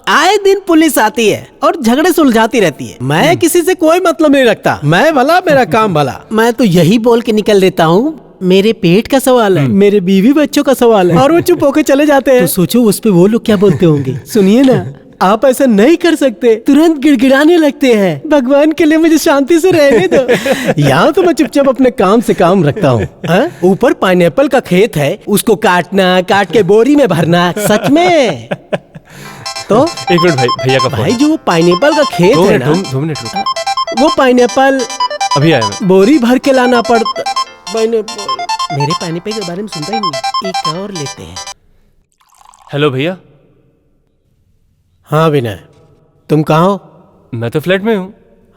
आए दिन पुलिस आती है और झगड़े सुलझाती रहती है। मैं किसी से कोई मतलब नहीं रखता, मैं भला मेरा काम भला। मैं तो यही बोल के निकल देता हूँ, मेरे पेट का सवाल है, मेरे बीवी बच्चों का सवाल है, और वो चुप होकर चले जाते हैं। तो सोचो उस पे वो लोग क्या बोलते होंगे। सुनिए ना, आप ऐसा नहीं कर सकते, तुरंत गिड़गिड़ाने लगते हैं। भगवान के लिए मुझे शांति से रहने दो। यहाँ तो मैं चुपचाप अपने काम से काम रखता हूँ। ऊपर पाइनएप्पल का खेत है, उसको काटना, काट के बोरी में भरना, सच में। तो एक मिनट भैया का भाई, जो पाइनएप्पल का खेत है ना, 2 मिनट रुक। वो पाइनएप्पल अभी आया मैं। बोरी भर के लाना पड़ता। पाइनएप्पल, मेरे पाइनएप्पल के बारे में सुनता ही नहीं। एक और लेते हैं। हेलो भैया। हाँ विनय, तुम कहाँ हो? मैं तो फ्लैट में हूँ।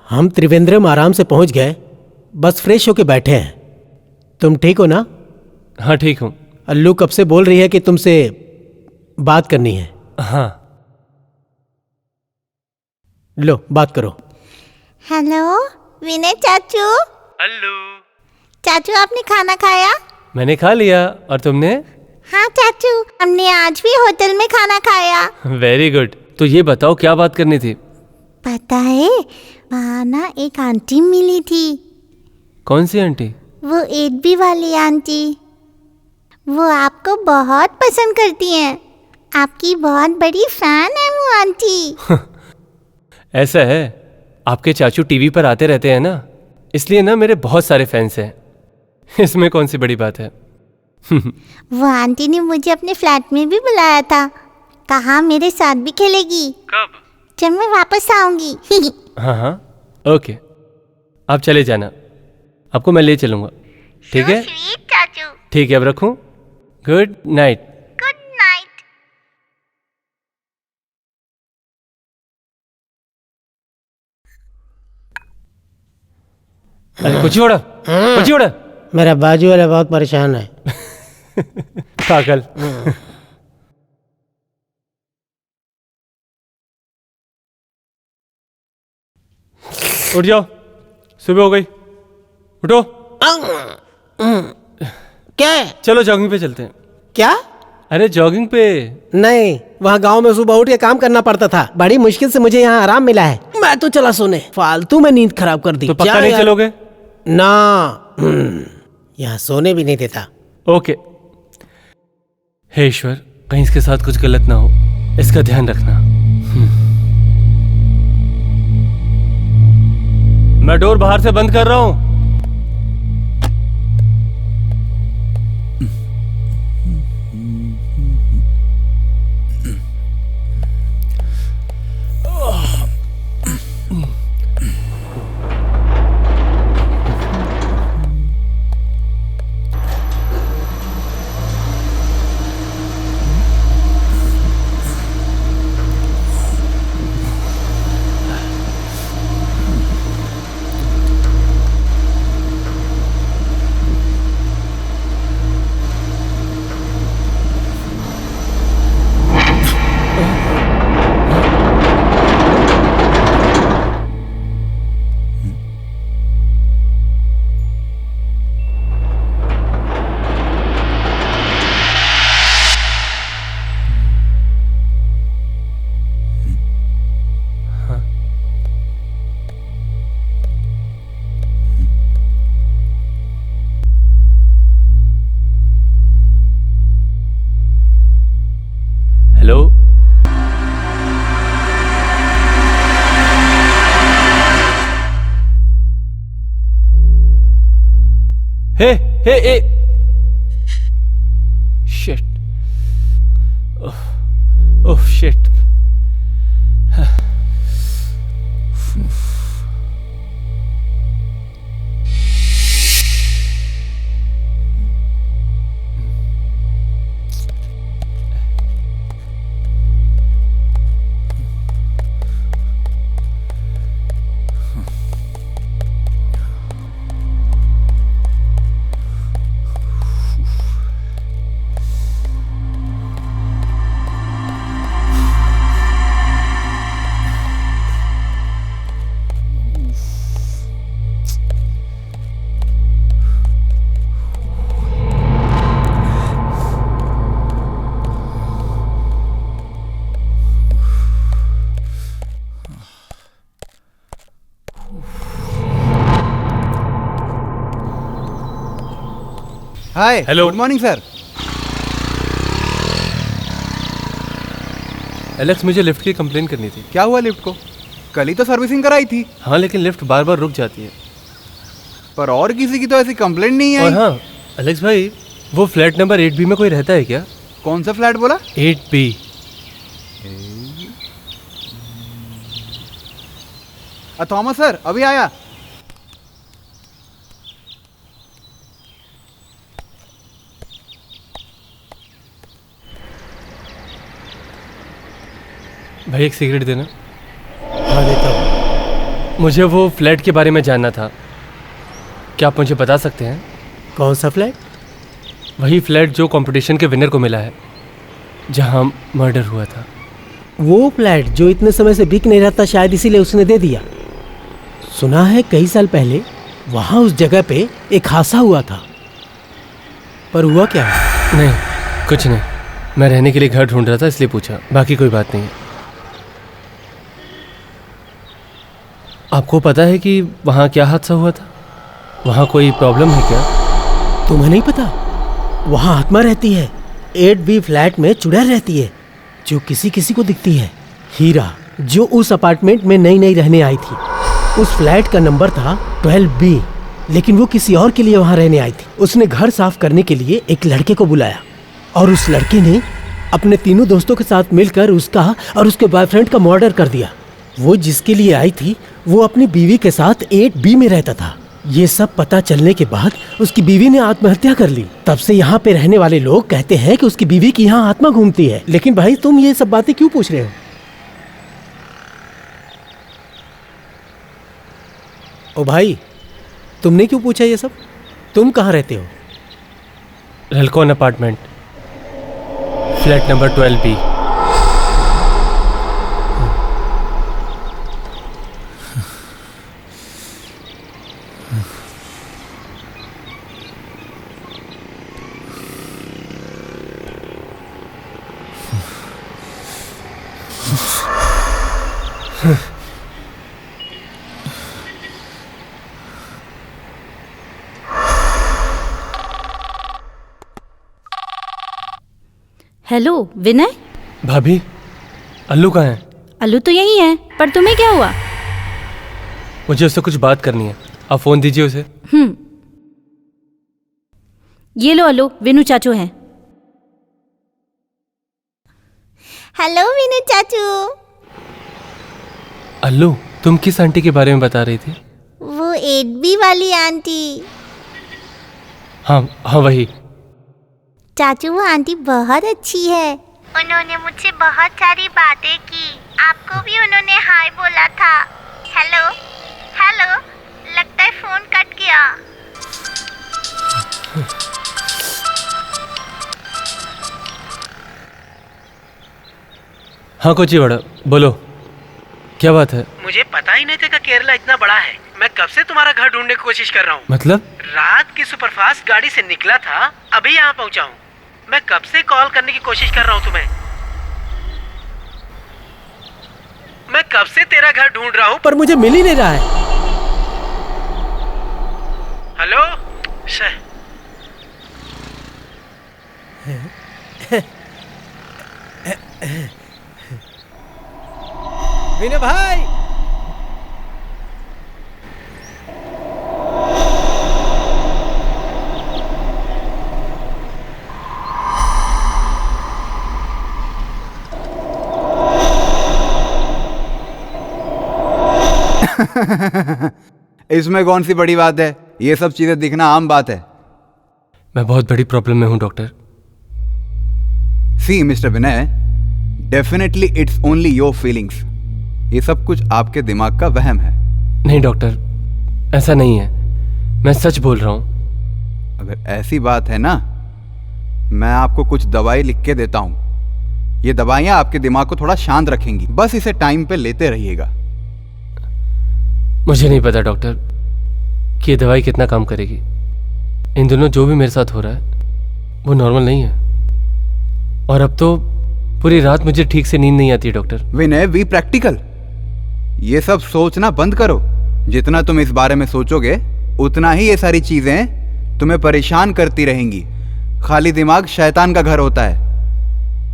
हम त्रिवेंद्रम आराम से पहुंच गए, बस फ्रेश होके बैठे हैं। तुम ठीक हो ना? हाँ ठीक हूँ। अल्लू कब से बोल रही है कि तुमसे बात करनी है। हाँ, लो बात करो। हेलो विनय चाचू। हेलो चाचू, आपने खाना खाया? मैंने खा लिया, और तुमने? हाँ चाचू, हमने आज भी होटल में खाना खाया। Very good. तो ये बताओ क्या बात करनी थी? पता है, वहाँ ना एक आंटी मिली थी। कौन सी आंटी? वो 8B वाली आंटी। वो आपको बहुत पसंद करती हैं, आपकी बहुत बड़ी फैन है वो आंटी। ऐसा है, आपके चाचू टीवी पर आते रहते हैं ना, इसलिए ना मेरे बहुत सारे फैंस हैं। इसमें कौन सी बड़ी बात है? वो आंटी ने मुझे अपने फ्लैट में भी बुलाया था, कहा मेरे साथ भी खेलेगी। कब? जब मैं वापस आऊंगी। हाँ हाँ, ओके। आप चले जाना, आपको मैं ले चलूँगा, ठीक है? चाचू। ठीक है, अब रखूँ? Good night. Good night. अरे कुछ छोड़ा, कुछ छोड़ा। मेरा बाजू वाला बहुत परेशान है। पागल। उठ जाओ, सुबह हो गई, उठो। क्या है? चलो जॉगिंग पे चलते हैं। क्या? अरे जॉगिंग पे। नहीं, वहाँ गांव में सुबह उठ के काम करना पड़ता था, बड़ी मुश्किल से मुझे यहाँ आराम मिला है। मैं तो चला सोने, फालतू में नींद खराब कर दी। तो पक्का नहीं चलोगे? ना, यहाँ सोने भी नहीं देता। ओके। हे ईश्वर, कहीं इसके साथ कुछ गलत ना हो, इसका ध्यान रखना। मैं डोर बाहर से बंद कर रहा हूँ। Hello, hey hey hey, shit, oh shit. Hi, hello, good morning sir. Alex, मुझे लिफ्ट की कंप्लेन करनी थी। क्या हुआ लिफ्ट को? कल ही तो सर्विसिंग कराई थी। हाँ, लेकिन लिफ्ट बार बार रुक जाती है। पर और किसी की तो ऐसी कंप्लेंट नहीं आई। और हाँ एलेक्स भाई, वो फ्लैट नंबर 8B में कोई रहता है क्या? कौन सा फ्लैट बोला? 8B। थॉमस सर अभी आया। भाई एक सिगरेट देना। हाँ देता हूँ। मुझे वो फ्लैट के बारे में जानना था, क्या आप मुझे बता सकते हैं? कौन सा फ्लैट? वही फ्लैट जो कंपटीशन के विनर को मिला है, जहाँ मर्डर हुआ था। वो फ्लैट जो इतने समय से बिक नहीं रहा था, शायद इसीलिए उसने दे दिया। सुना है कई साल पहले वहाँ उस जगह पे एक हादसा हुआ था, पर हुआ क्या है? नहीं, कुछ नहीं। मैं रहने के लिए घर ढूंढ रहा था इसलिए पूछा, बाकी कोई बात नहीं। आपको पता है कि वहाँ क्या हादसा हुआ था? वहाँ कोई प्रॉब्लम है क्या? तुम्हें नहीं पता? वहाँ आत्मा रहती है। 8B फ्लैट में चुड़ैल रहती है जो किसी किसी को दिखती है। हीरा जो उस अपार्टमेंट में नई नई रहने आई थी, उस फ्लैट का नंबर था 12B, लेकिन वो किसी और के लिए वहाँ रहने आई थी। उसने घर साफ करने के लिए एक लड़के को बुलाया और उस लड़के ने अपने तीनों दोस्तों के साथ मिलकर उसका और उसके बॉयफ्रेंड का मर्डर कर दिया। वो जिसके लिए आई थी वो अपनी बीवी के साथ 8B में रहता था। ये सब पता चलने के बाद उसकी बीवी ने आत्महत्या कर ली। तब से यहाँ पे रहने वाले लोग कहते हैं कि उसकी बीवी की यहाँ आत्मा घूमती है। लेकिन भाई तुम ये सब बातें क्यों पूछ रहे हो? ओ भाई, तुमने क्यों पूछा ये सब? तुम कहाँ रहते हो? Relcon apartment, flat number 12B। Hello Vinay. भाभी, अल्लू कहाँ है? अल्लू तो यही है, पर तुम्हें क्या हुआ? मुझे उससे कुछ बात करनी है, आप फोन दीजिए उसे। ये लो अलो, विनू चाचू हैं। हेलो विनू चाचू। अल्लू, तुम किस आंटी के बारे में बता रही थी? वो 8B वाली आंटी। हाँ हाँ वही। चाचू वो आंटी बहुत अच्छी है। उन्होंने मुझसे बहुत सारी बातें की। आपको भी उन्होंने हाय बोला था। हेलो हेलो, लगता है फोन कट गया। हाँ कोची बड़ा, बोलो क्या बात है? मुझे पता ही नहीं था कि केरला इतना बड़ा है। मैं कब से तुम्हारा घर ढूंढने की कोशिश कर रहा हूँ। मतलब? रात की सुपरफास्ट गाड़ी से निकला था, अभी यहाँ पहुँचा हूँ। मैं कब से कॉल करने की कोशिश कर रहा हूँ तुम्हें। मैं कब से तेरा घर ढूंढ रहा हूँ, पर मुझे मिल ही नहीं रहा है। हेलो विनय भाई। इसमें कौन सी बड़ी बात है? ये सब चीजें दिखना आम बात है। मैं बहुत बड़ी प्रॉब्लम में हूँ doctor. See mister Vinay, definitely it's only your feelings. ये सब कुछ आपके दिमाग का वहम है। नहीं डॉक्टर, ऐसा नहीं है, मैं सच बोल रहा हूँ। अगर ऐसी बात है ना, मैं आपको कुछ दवाई लिख के देता हूँ। ये दवाइयाँ आपके दिमाग को थोड़ा शांत रखेंगी, बस इसे टाइम पे लेते रहिएगा। मुझे नहीं पता डॉक्टर कि ये दवाई कितना काम करेगी। इन दिनों जो भी मेरे साथ हो रहा है वो नॉर्मल नहीं है, और अब तो पूरी रात मुझे ठीक से नींद नहीं आती है डॉक्टर। Vinay, be practical. ये सब सोचना बंद करो। जितना तुम इस बारे में सोचोगे उतना ही ये सारी चीजें तुम्हें परेशान करती रहेंगी। खाली दिमाग शैतान का घर होता है।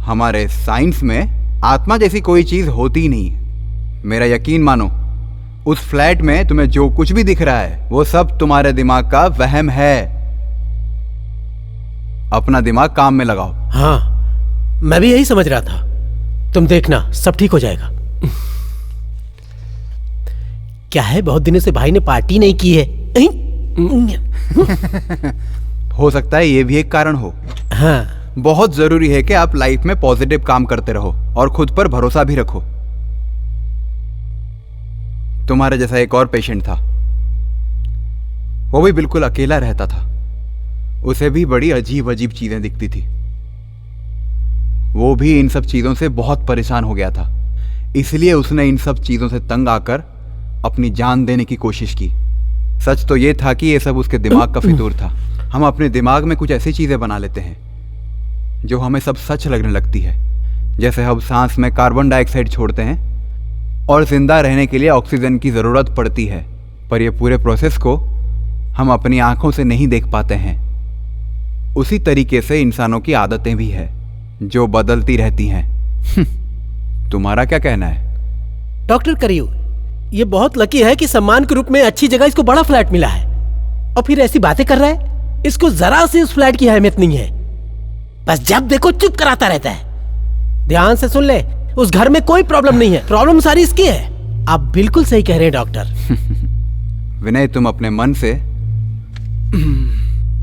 हमारे साइंस में आत्मा जैसी कोई चीज होती नहीं है। मेरा यकीन मानो, उस फ्लैट में तुम्हें जो कुछ भी दिख रहा है वो सब तुम्हारे दिमाग का वहम है। अपना दिमाग काम में लगाओ। हाँ, मैं भी यही समझ रहा था। तुम देखना, सब ठीक हो जाएगा। क्या है, बहुत दिनों से भाई ने पार्टी नहीं की है। हो सकता है ये भी एक कारण हो। हाँ, बहुत जरूरी है कि आप लाइफ में पॉजिटिव काम करते रहो और खुद पर भरोसा भी रखो। तुम्हारे जैसा एक और पेशेंट था, वो भी बिल्कुल अकेला रहता था। उसे भी बड़ी अजीब अजीब चीजें दिखती थी। वो भी इन सब चीजों से बहुत परेशान हो गया था, इसलिए उसने इन सब चीजों से तंग आकर अपनी जान देने की कोशिश की। सच तो ये था कि ये सब उसके दिमाग का फितूर था। हम अपने दिमाग में कुछ ऐसी चीजें बना लेते हैं जो हमें सब सच लगने लगती है। जैसे हम सांस में कार्बन डाइऑक्साइड छोड़ते हैं और जिंदा रहने के लिए ऑक्सीजन की ज़रूरत पड़ती है, पर यह पूरे प्रोसेस को हम अपनी आंखों से नहीं देख पाते हैं। उसी तरीके से इंसानों की आदतें भी है जो बदलती रहती हैं। तुम्हारा क्या कहना है? डॉक्टर करियो, ये बहुत लकी है कि सम्मान के रूप में अच्छी जगह इसको बड़ा फ्लैट मिला है, और फिर ऐसी बातें कर रहा है। इसको जरा सी उस फ्लैट की अहमियत नहीं है। बस जब देखो चुप कराता रहता है। ध्यान से सुन ले, उस घर में कोई प्रॉब्लम नहीं है, प्रॉब्लम सारी इसकी है। आप बिल्कुल सही कह रहे हैं डॉक्टर। विनय, तुम अपने मन से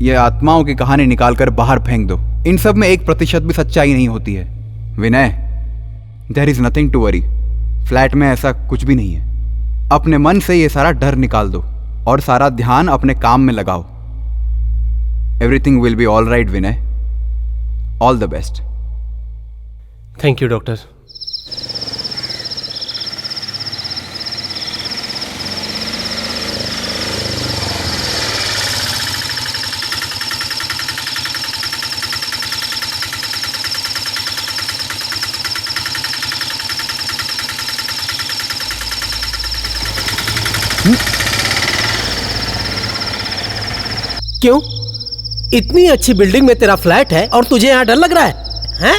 ये आत्माओं की कहानी निकालकर बाहर फेंक दो। इन सब में 1% भी सच्चाई नहीं होती है। Vinay, there is nothing to worry. Flat में ऐसा कुछ भी नहीं है। अपने मन से ये सारा डर निकाल दो और सारा ध्यान अपने काम में लगाओ। Everything will be all right Vinay. All the best. Thank you doctor. क्यों? इतनी अच्छी बिल्डिंग में तेरा फ्लैट है और तुझे यहाँ डर लग रहा है? हैं?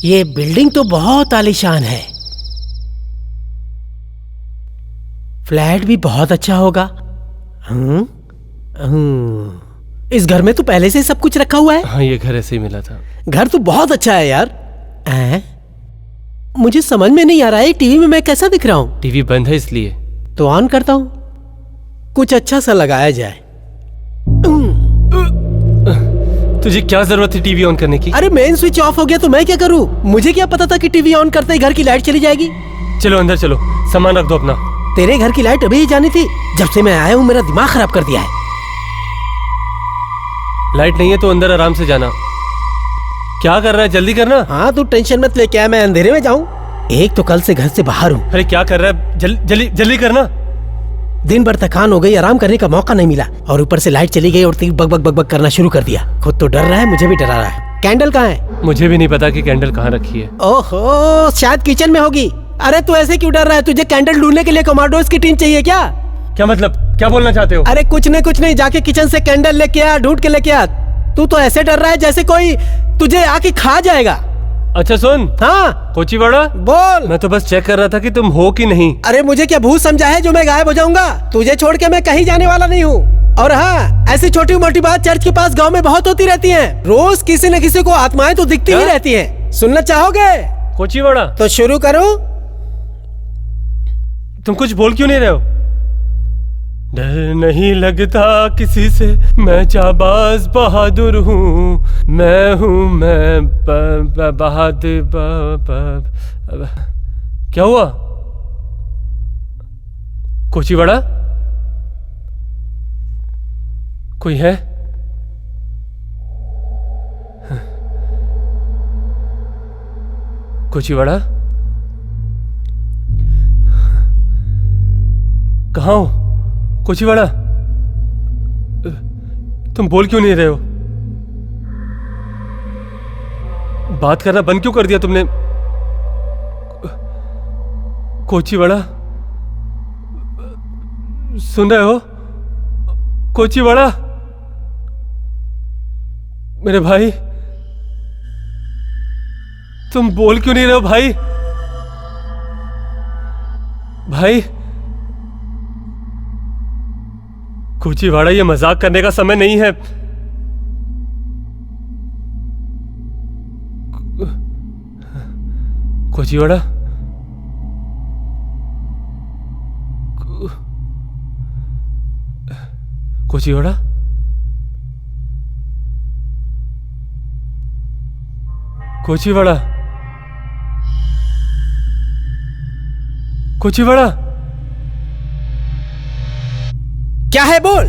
ये बिल्डिंग तो बहुत आलीशान है। फ्लैट भी बहुत अच्छा होगा। इस घर में तो पहले से ही सब कुछ रखा हुआ है। हाँ, ये घर ऐसे ही मिला था। घर तो बहुत अच्छा है यार। मुझे समझ में नहीं आ रहा है टीवी में मैं कैसा दिख रहा हूँ। टीवी बंद है इसलिए। तो ऑन करता हूँ, कुछ अच्छा सा लगाया जाए। तुझे क्या जरूरत थी टीवी ऑन करने की? अरे मेन स्विच ऑफ हो गया तो मैं क्या करूँ? मुझे क्या पता था कि टीवी ऑन करते ही घर की लाइट चली जाएगी। चलो अंदर चलो, सामान रख दो अपना। तेरे घर की लाइट अभी ही जानी थी। जब से मैं आया हूँ मेरा दिमाग खराब कर दिया है। लाइट नहीं है तो अंदर आराम से जाना। क्या कर रहा है, जल्दी करना। हाँ तू टेंशन मत ले, क्या मैं अंधेरे में जाऊँ? एक तो कल से घर से बाहर हूँ। अरे क्या कर रहा है, जल्दी करना। दिन भर थकान हो गई, आराम करने का मौका नहीं मिला और ऊपर से लाइट चली गई और बग बग बग बग करना शुरू कर दिया। खुद तो डर रहा है, मुझे भी डरा रहा है। कैंडल कहाँ है? मुझे भी नहीं पता कि कैंडल कहाँ रखी है। ओहो, शायद किचन में होगी। अरे तू ऐसे क्यों डर रहा है? तुझे कैंडल ढूंढने के लिए कमांडोज की टीम चाहिए क्या? क्या मतलब, क्या बोलना चाहते हो? अरे कुछ नहीं, जाके किचन से कैंडल लेके आ, ढूंढ के लेके आ। तू तो ऐसे डर रहा है जैसे कोई तुझे आके खा जाएगा। अच्छा सुन। हाँ कोचीवाड़ा, बोल। मैं तो बस चेक कर रहा था कि तुम हो कि नहीं। अरे मुझे क्या भूत समझा है जो मैं गायब हो जाऊंगा? तुझे छोड़ के मैं कहीं जाने वाला नहीं हूँ। और हाँ, ऐसी छोटी मोटी बात चर्च के पास गांव में बहुत होती रहती हैं। रोज किसी न किसी को आत्माएं तो दिखती ही रहती हैं। सुनना चाहोगे? कोचीवाड़ा, तो शुरू करूँ? तुम कुछ बोल क्यों नहीं रहे हो? डर नहीं लगता किसी से, मैं जाबाज बहादुर हूँ। मैं बहादुर। क्या हुआ कोचीवाड़ा? कोई है? कोचीवाड़ा, कहाँ हो कोचीवाड़ा? तुम बोल क्यों नहीं रहे हो? बात करना बंद क्यों कर दिया तुमने? कोचीवाड़ा, सुन रहे हो? कोचीवाड़ा, मेरे भाई, तुम बोल क्यों नहीं रहे हो भाई? भाई कोचीवाड़ा, ये मजाक करने का समय नहीं है। कोचीवाड़ा, कोचीवाड़ा, कोचीवाड़ा, कोचीवाड़ा, क्या है बोल?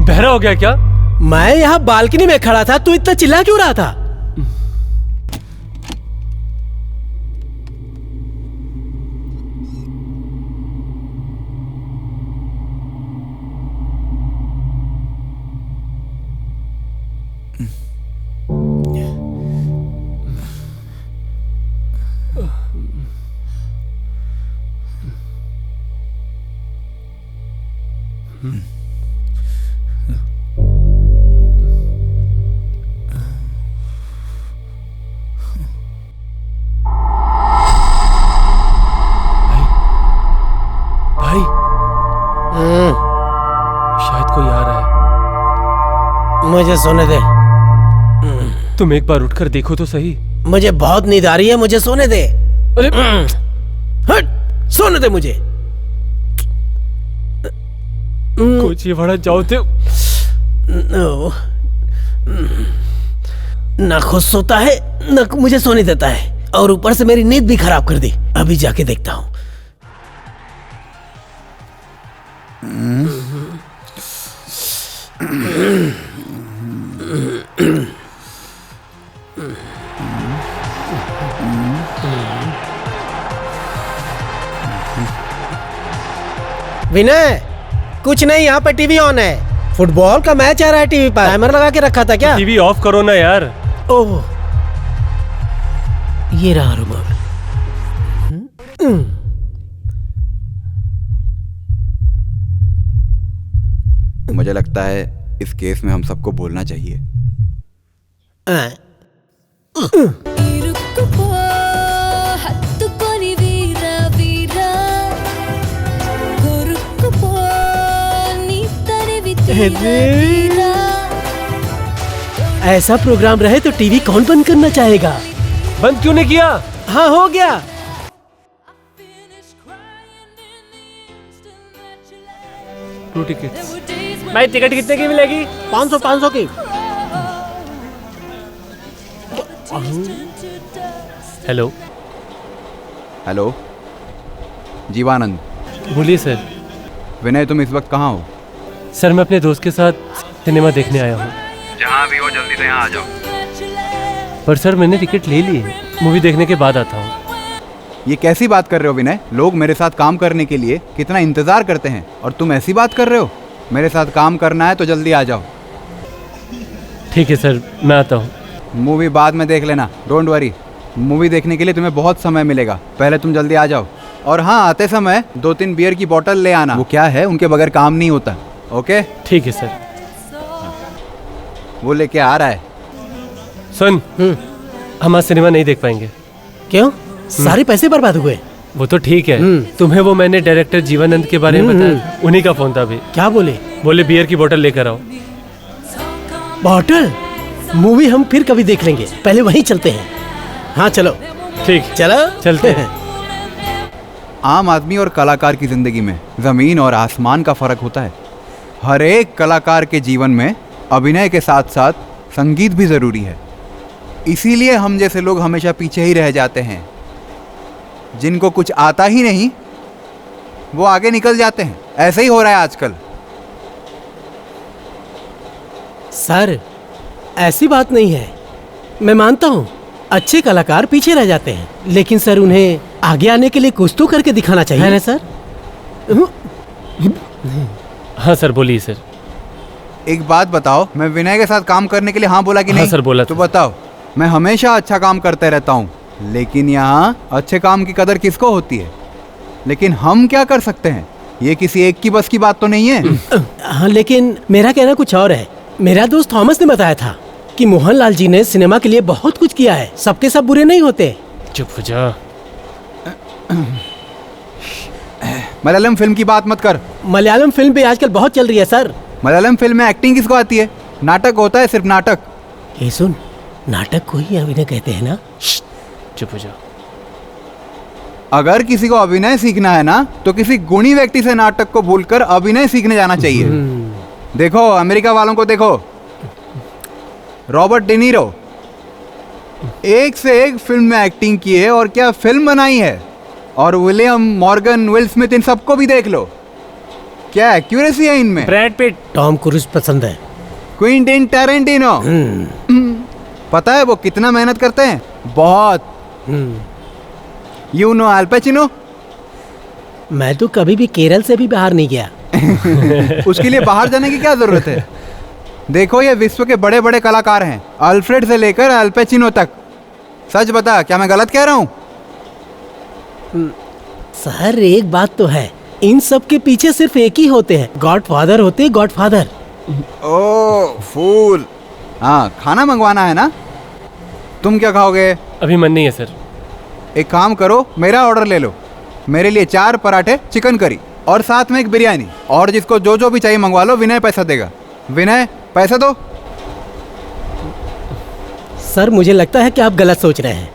बहरा हो गया क्या? मैं यहाँ बालकनी में खड़ा था, तू इतना चिल्ला क्यों रहा था? भाई, शायद कोई आ रहा है। मुझे सोने दे। तुम एक बार उठकर देखो तो सही। मुझे बहुत नींद आ रही है, मुझे सोने दे। अरे हट, सोने दे मुझे। कोचीवाड़ा, जाओ तो। ना खुद सोता है ना मुझे सोने देता है, और ऊपर से मेरी नींद भी खराब कर दी। अभी जाके देखता हूँ। विनय, कुछ नहीं, यहाँ पे टीवी ऑन है। फुटबॉल का मैच आ रहा है टीवी पर। टाइमर लगा के रखा था क्या? टीवी ऑफ करो ना यार। ओह, ये रहा रिमोट। मुझे लगता है इस केस में हम सबको बोलना चाहिए। ऐसा प्रोग्राम रहे तो टीवी कौन बंद करना चाहेगा? बंद क्यों नहीं किया? हाँ, हो गया। Two tickets. भाई टिकट कितने की मिलेगी? 500 की। Hello hello Jeevanand. बोलिए सर। विनय, तुम इस वक्त कहाँ हो? सर मैं अपने दोस्त के साथ सिनेमा देखने आया हूँ। जहाँ भी हो जल्दी से यहाँ आ जाओ। पर सर मैंने टिकट ले ली है, मूवी देखने के बाद आता हूँ। ये कैसी बात कर रहे हो विनय? लोग मेरे साथ काम करने के लिए कितना इंतजार करते हैं और तुम ऐसी बात कर रहे हो? मेरे साथ काम करना है तो जल्दी आ जाओ। ठीक है सर, मैं आता हूँ। मूवी बाद में देख लेना, डोंट वरी। मूवी देखने के लिए तुम्हें बहुत समय मिलेगा, पहले तुम जल्दी आ जाओ। और हाँ, आते समय 2-3 बियर की बोतल ले आना। वो क्या है, उनके बगैर काम नहीं होता। ओके ठीक है सर। वो लेके आ रहा है। सुन, हम आज सिनेमा नहीं देख पाएंगे। क्यों? सारे पैसे बर्बाद हुए। वो तो ठीक है, तुम्हें वो मैंने डायरेक्टर जीवानंद के बारे में बताया, उन्हीं का फोन था अभी। क्या बोले? बोले बियर की बोतल लेकर आओ। बॉटल? मूवी हम फिर कभी देख लेंगे, पहले वहीं चलते हैं। हाँ चलो। ठीक, चलो चलते हैं। आम आदमी और कलाकार की जिंदगी में जमीन और आसमान का फर्क होता है। हर एक कलाकार के जीवन में अभिनय के साथ साथ संगीत भी जरूरी है। इसीलिए हम जैसे लोग हमेशा पीछे ही रह जाते हैं। जिनको कुछ आता ही नहीं वो आगे निकल जाते हैं। ऐसे ही हो रहा है आजकल। सर ऐसी बात नहीं है, मैं मानता हूँ अच्छे कलाकार पीछे रह जाते हैं, लेकिन सर उन्हें आगे आने के लिए कुछ तो करके दिखाना चाहिए, है ना सर? हाँ सर, बोलिए सर। एक बात बताओ, मैं विनय के साथ काम करने के लिए हाँ बोला कि नहीं? हाँ सर, बोला तो था। बताओ। मैं हमेशा अच्छा काम करते रहता हूँ, लेकिन यहाँ अच्छे काम की कदर किसको होती है? लेकिन हम क्या कर सकते हैं? ये किसी एक की बस की बात तो नहीं है। हाँ, लेकिन मेरा कहना कुछ और है। मेरा दोस्त थॉमस ने बताया था कि मोहनलाल जी ने सिनेमा के लिए बहुत कुछ किया है। सबके सब बुरे नहीं होते। चुप हो जा। मलयालम फिल्म की बात मत कर। मलयालम फिल्म भी आजकल बहुत चल रही है सर। मलयालम फिल्म में एक्टिंग किसको आती है? नाटक होता है, सिर्फ नाटक। ये सुन, नाटक को ही अभिनय कहते हैं ना। चुप हो जा। अगर किसी को अभिनय सीखना है ना, तो किसी गुणी व्यक्ति से नाटक को भूलकर अभिनय सीखने जाना चाहिए। देखो अमेरिका वालों को देखो, रॉबर्ट डिनीरो एक से एक फिल्म में एक्टिंग की है और क्या फिल्म बनाई है। और विलियम मॉर्गन, विल स्मिथ, इन सबको भी देख लो, क्या एक्यूरेसी है इनमें। ब्रैड पिट, टॉम क्रूज पसंद है। क्विंटिन टैरेंटिनो, पता है वो कितना मेहनत करते हैं? बहुत। यू नो अल पैचिनो? मैं तो कभी भी केरल से भी बाहर नहीं गया। उसके लिए बाहर जाने की क्या जरूरत है? देखो ये विश्व के बड़े बड़े कलाकार हैं, अल्फ्रेड से लेकर अल पैचिनो तक। सच बता, क्या मैं गलत कह रहा हूँ? सर एक बात तो है, इन सब के पीछे सिर्फ एक ही होते हैं, गॉडफादर होते हैं, गॉडफादर। ओह फूल। हाँ, खाना मंगवाना है ना? तुम क्या खाओगे? अभी मन नहीं है सर। एक काम करो, मेरा ऑर्डर ले लो। मेरे लिए 4 पराठे, चिकन करी और साथ में एक बिरयानी। और जिसको जो जो भी चाहिए मंगवा लो, विनय पैसा देगा। विनय पैसा दो। सर मुझे लगता है कि आप गलत सोच रहे हैं।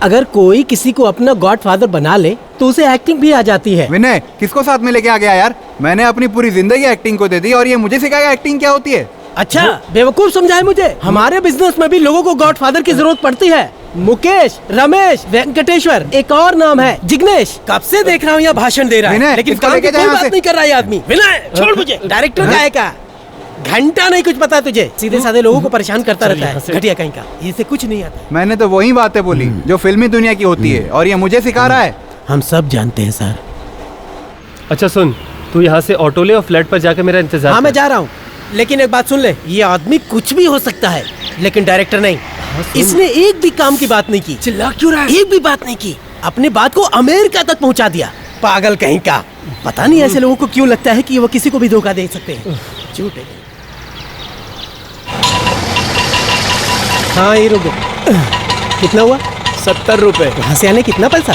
अगर कोई किसी को अपना गॉडफादर बना ले तो उसे एक्टिंग भी आ जाती है। विनय किसको साथ में लेके आ गया यार? मैंने अपनी पूरी जिंदगी एक्टिंग को दे दी और ये मुझे सिखाया एक्टिंग क्या होती है। अच्छा, बेवकूफ समझाए मुझे। हमारे बिजनेस में भी लोगों को गॉडफादर की जरूरत पड़ती है। मुकेश, रमेश, वेंकटेश्वर, एक और नाम है जिग्नेश। कब से देख रहा हूँ यहाँ भाषण दे रहा है, लेकिन काम की कोई बात नहीं कर रहा है आदमी। विनय छोड़ मुझे। डायरेक्टर का है का घंटा नहीं कुछ पता तुझे, सीधे साधे लोगों को परेशान करता रहता है, घटिया कहीं का। इसे कुछ नहीं आता। मैंने तो वही बातें बोली जो फिल्मी दुनिया की होती है और ये मुझे सिखा रहा है। हम सब जानते हैं सर। अच्छा सुन, तू यहाँ से ऑटो ले और फ्लैट पर जाकर मेरा इंतजार। हाँ मैं जा रहा हूँ, लेकिन एक बात सुन ले, ये आदमी कुछ भी हो सकता है लेकिन डायरेक्टर नहीं। इसने एक भी काम की बात नहीं की। चिल्ला क्यों रहा है? एक भी बात नहीं की, अपने बात को अमेरिका तक पहुँचा दिया। पागल कहीं का। पता नहीं ऐसे लोगों को क्यों लगता है कि वो किसी को भी धोखा दे सकते हैं। झूठे। हाँ ये रुको। कितना हुआ? 70 रुपए। वहाँ से आने कितना पैसा?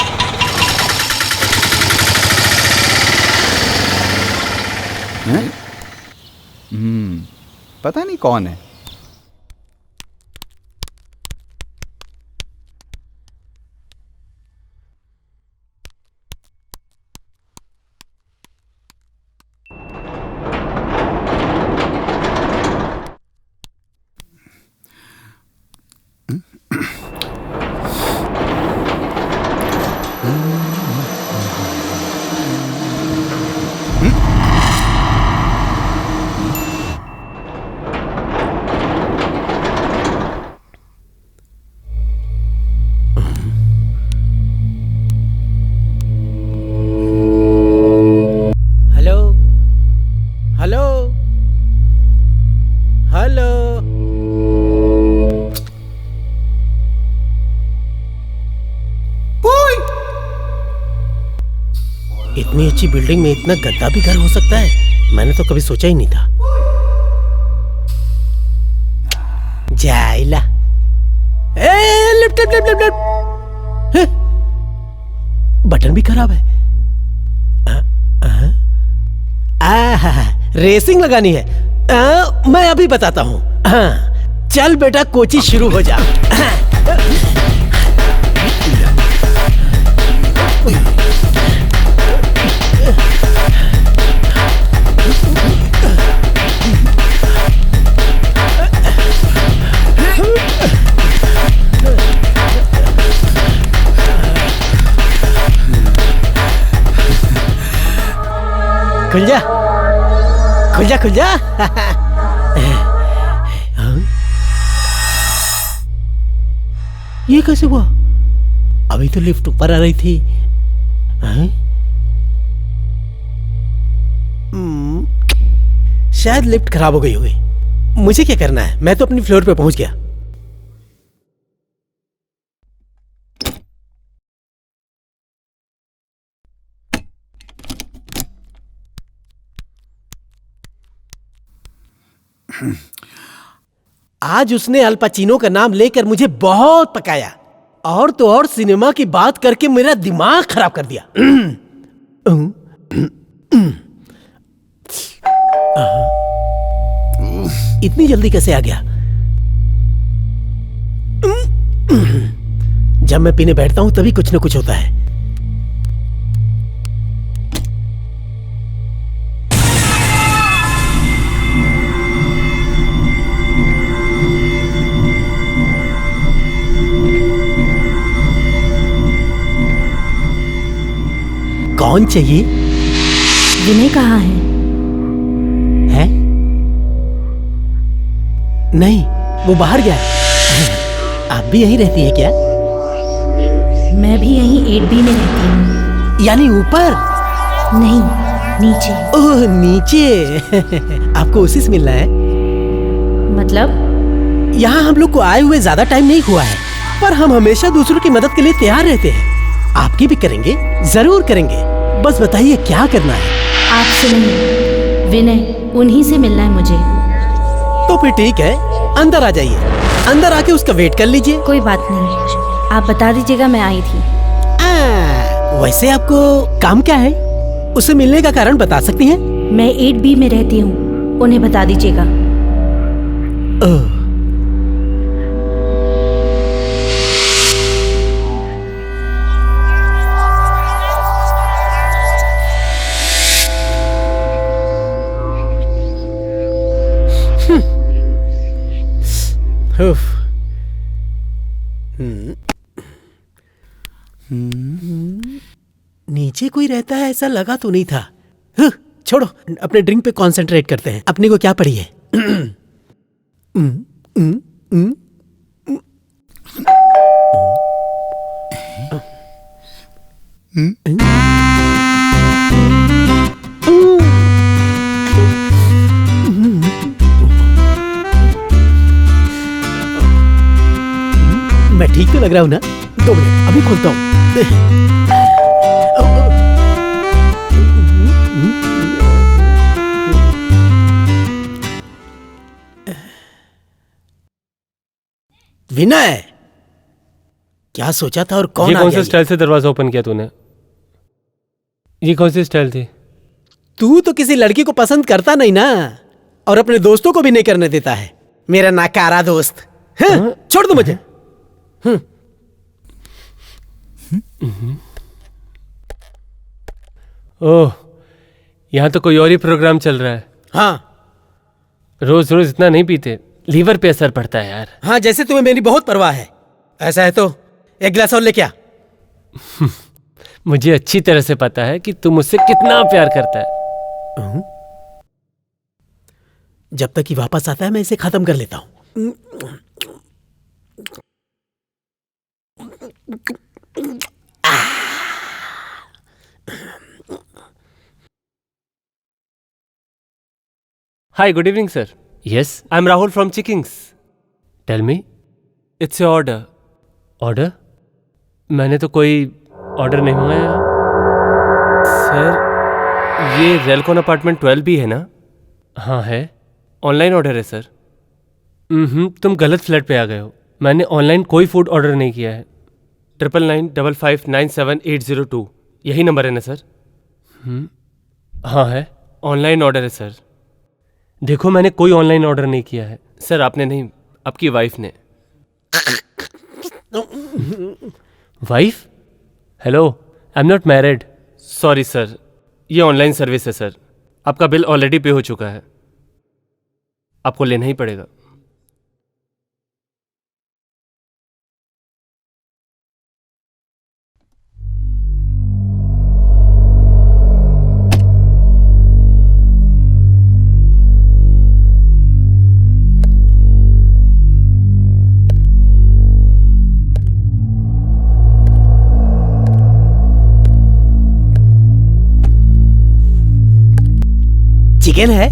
पता नहीं कौन है। इतनी अच्छी बिल्डिंग में इतना गंदा भी घर हो सकता है, मैंने तो कभी सोचा ही नहीं था। जाइला lift lift lift lift. Button भी खराब है। रेसिंग लगानी है। मैं अभी बताता हूँ। चल बेटा कोचिंग शुरू हो जा। खुल जा खुल जा खुल जा। ये कैसे हुआ? अभी तो लिफ्ट ऊपर आ रही थी। शायद लिफ्ट खराब हो गई होगी। मुझे क्या करना है, मैं तो अपनी फ्लोर पे पहुंच गया। आज उसने अल पाचिनो का नाम लेकर मुझे बहुत पकाया, और तो और सिनेमा की बात करके मेरा दिमाग खराब कर दिया। इतनी जल्दी कैसे आ गया? जब मैं पीने बैठता हूं तभी कुछ न कुछ होता है। कौन चाहिए? विनय कहाँ है? है? नहीं, वो बाहर गया। आप भी यहीं रहती है क्या? मैं भी यहीं 8B में रहती हूँ। यानी ऊपर? नहीं, नीचे। ओह नीचे। आपको उसी से मिलना है? मतलब? यहाँ हम लोग को आए हुए ज्यादा टाइम नहीं हुआ है, पर हम हमेशा दूसरों की मदद के लिए तैयार रहते हैं। आपकी भी करेंगे, जरूर करेंगे। बस बताइए क्या करना है? आपसे नहीं, विनय, उन्हीं से मिलना है मुझे। तो फिर ठीक है, अंदर आ जाइए। अंदर आके उसका वेट कर लीजिए। कोई बात नहीं, आप बता दीजिएगा, मैं आई थी। वैसे आपको काम क्या है? उसे मिलने का कारण बता सकती हैं? मैं 8B में रहती हूँ, उन्हें बता दीजिएगा। नीचे कोई रहता है ऐसा लगा तो नहीं था। छोड़ो, अपने ड्रिंक पे कंसंट्रेट करते हैं। अपने को क्या पड़ी है? मैं ठीक तो लग रहा हूँ ना? 2 मिनट, अभी खोलता हूँ। विनय, क्या सोचा था और कौन आ गया? ये कौन से स्टाइल से दरवाजा ओपन किया तूने? ये कौन सी स्टाइल थी? तू तो किसी लड़की को पसंद करता नहीं ना, और अपने दोस्तों को भी नहीं करने देता है, मेरा नाकारा दोस्त। हाँ? छोड़ दो मुझे। ओह, यहाँ तो कोई और ही प्रोग्राम चल रहा है। हाँ रोज रोज इतना नहीं पीते, लीवर पे असर पड़ता है यार। हाँ, जैसे तुम्हें मेरी बहुत परवाह है। ऐसा है तो एक गिलास और लेके आ। मुझे अच्छी तरह से पता है कि तू मुझसे कितना प्यार करता है। जब तक ही वापस आता है मैं इसे खत्म कर लेता हूँ। Hi, good evening, sir. Yes, I'm Rahul from Chickings. Tell me, it's your order. Order? मैंने तो कोई ऑर्डर नहीं मंगाया। सर, ये रेलकॉन अपार्टमेंट 12 भी है ना? हाँ है। ऑनलाइन ऑर्डर है सर। तुम गलत फ्लैट पे आ गए हो। मैंने ऑनलाइन कोई फूड ऑर्डर नहीं किया है। 9995597802 यही नंबर है ना सर? हाँ है, ऑनलाइन ऑर्डर है सर। देखो, मैंने कोई ऑनलाइन ऑर्डर नहीं किया है सर। आपने नहीं, आपकी वाइफ ने। Wife? Hello, I am not married. Sorry sir, ये ऑनलाइन सर्विस है सर। आपका बिल ऑलरेडी पे हो चुका है, आपको लेना ही पड़ेगा। चिकन है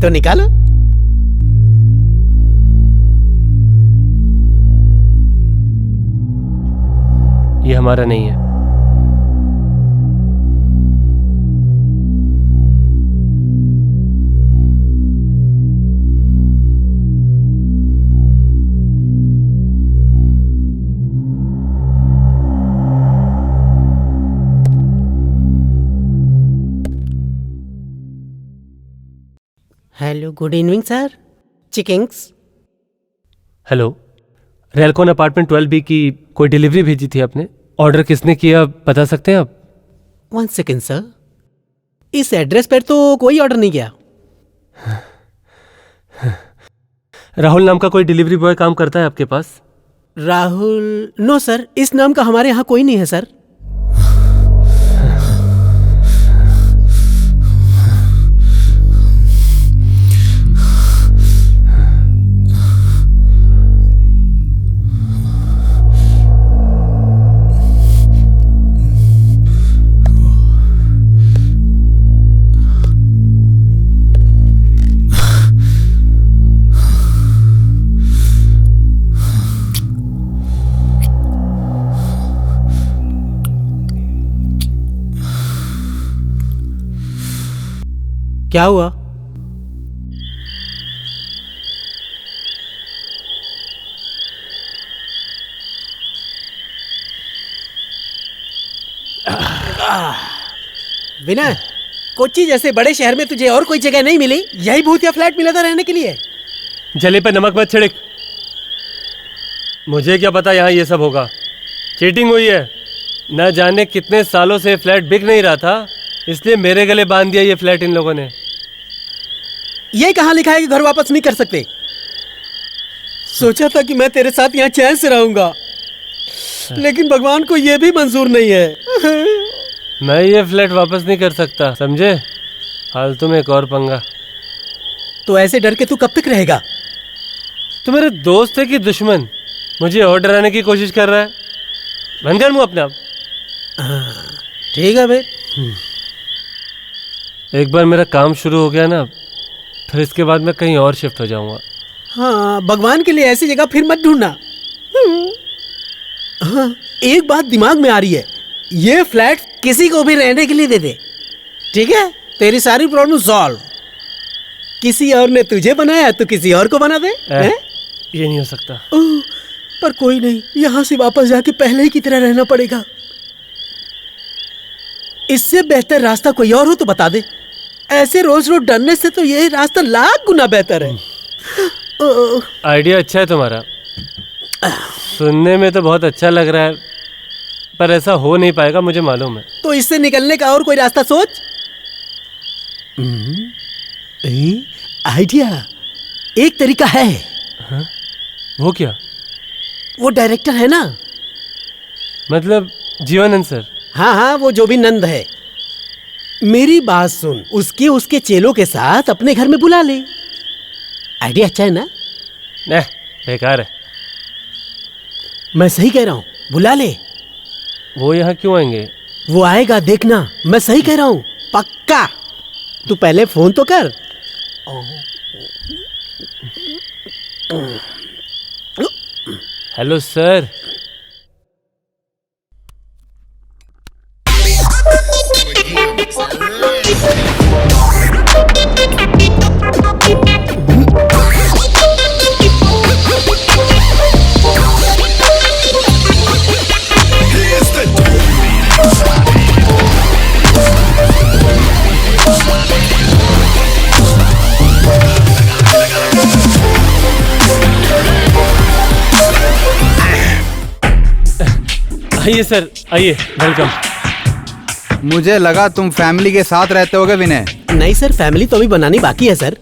तो निकालो। ये हमारा नहीं है। Hello, good evening sir. Chickings. Hello, Relcon apartment 12B की कोई डिलीवरी भेजी थी आपने? ऑर्डर किसने किया बता सकते हैं आप? 1 सेकेंड सर, इस एड्रेस पर तो कोई ऑर्डर नहीं किया। राहुल नाम का कोई डिलीवरी बॉय काम करता है आपके पास? राहुल? नो सर, इस नाम का हमारे यहाँ कोई नहीं है सर। क्या हुआ? विनय, कोच्चि जैसे बड़े शहर में तुझे और कोई जगह नहीं मिली? यही भूतिया फ्लैट मिला था रहने के लिए? जले पे नमक मत छिड़क। मुझे क्या पता यहाँ ये सब होगा। चीटिंग हुई है। न जाने कितने सालों से फ्लैट बिक नहीं रहा था, इसलिए मेरे गले बांध दिया ये फ्लैट इन लोगों ने। ये कहाँ लिखा है कि घर वापस नहीं कर सकते? सोचा था कि मैं तेरे साथ यहाँ चैन से रहूंगा, लेकिन भगवान को ये भी मंजूर नहीं है। मैं ये फ्लैट वापस नहीं कर सकता, समझे? फालतू में एक और पंगा। तो ऐसे डर के तू कब तक रहेगा? तो मेरे दोस्त है कि दुश्मन मुझे और डराने की कोशिश कर रहा है? बंद कर मुँह अपने आप। ठीक है भाई। एक बार मेरा काम शुरू हो गया ना, फिर इसके बाद मैं कहीं और शिफ्ट हो जाऊंगा। हाँ, भगवान के लिए ऐसी जगह फिर मत ढूंढना। हाँ, एक बात दिमाग में आ रही है, ये फ्लैट किसी को भी रहने के लिए दे दे, ठीक है? तेरी सारी प्रॉब्लम सॉल्व। किसी और ने तुझे बनाया तो किसी और को बना दे। ये नहीं हो सकता। पर कोई नहीं, यहाँ से वापस जाके पहले ही की तरह रहना पड़ेगा। इससे बेहतर रास्ता कोई और हो तो बता दे। ऐसे रोज रोज डरने से तो यही रास्ता लाख गुना बेहतर है। आइडिया अच्छा है तुम्हारा, सुनने में तो बहुत अच्छा लग रहा है, पर ऐसा हो नहीं पाएगा, मुझे मालूम है। तो इससे निकलने का और कोई रास्ता सोच। आइडिया, एक तरीका है। हाँ? वो क्या? वो डायरेक्टर है ना, मतलब जीवानंद सर? हाँ हाँ, वो जो भी नंद है। मेरी बात सुन, उसके चेलों के साथ अपने घर में बुला ले। आइडिया अच्छा है ना? नहीं, बेकार है। मैं सही कह रहा हूँ, बुला ले। वो यहाँ क्यों आएंगे? वो आएगा, देखना, मैं सही कह रहा हूँ, पक्का। तू पहले फोन तो कर। Hello sir. आइए सर, आइए, वेलकम। मुझे लगा तुम फैमिली के साथ रहते होगे विनय। नहीं सर, फैमिली तो अभी बनानी बाकी है सर।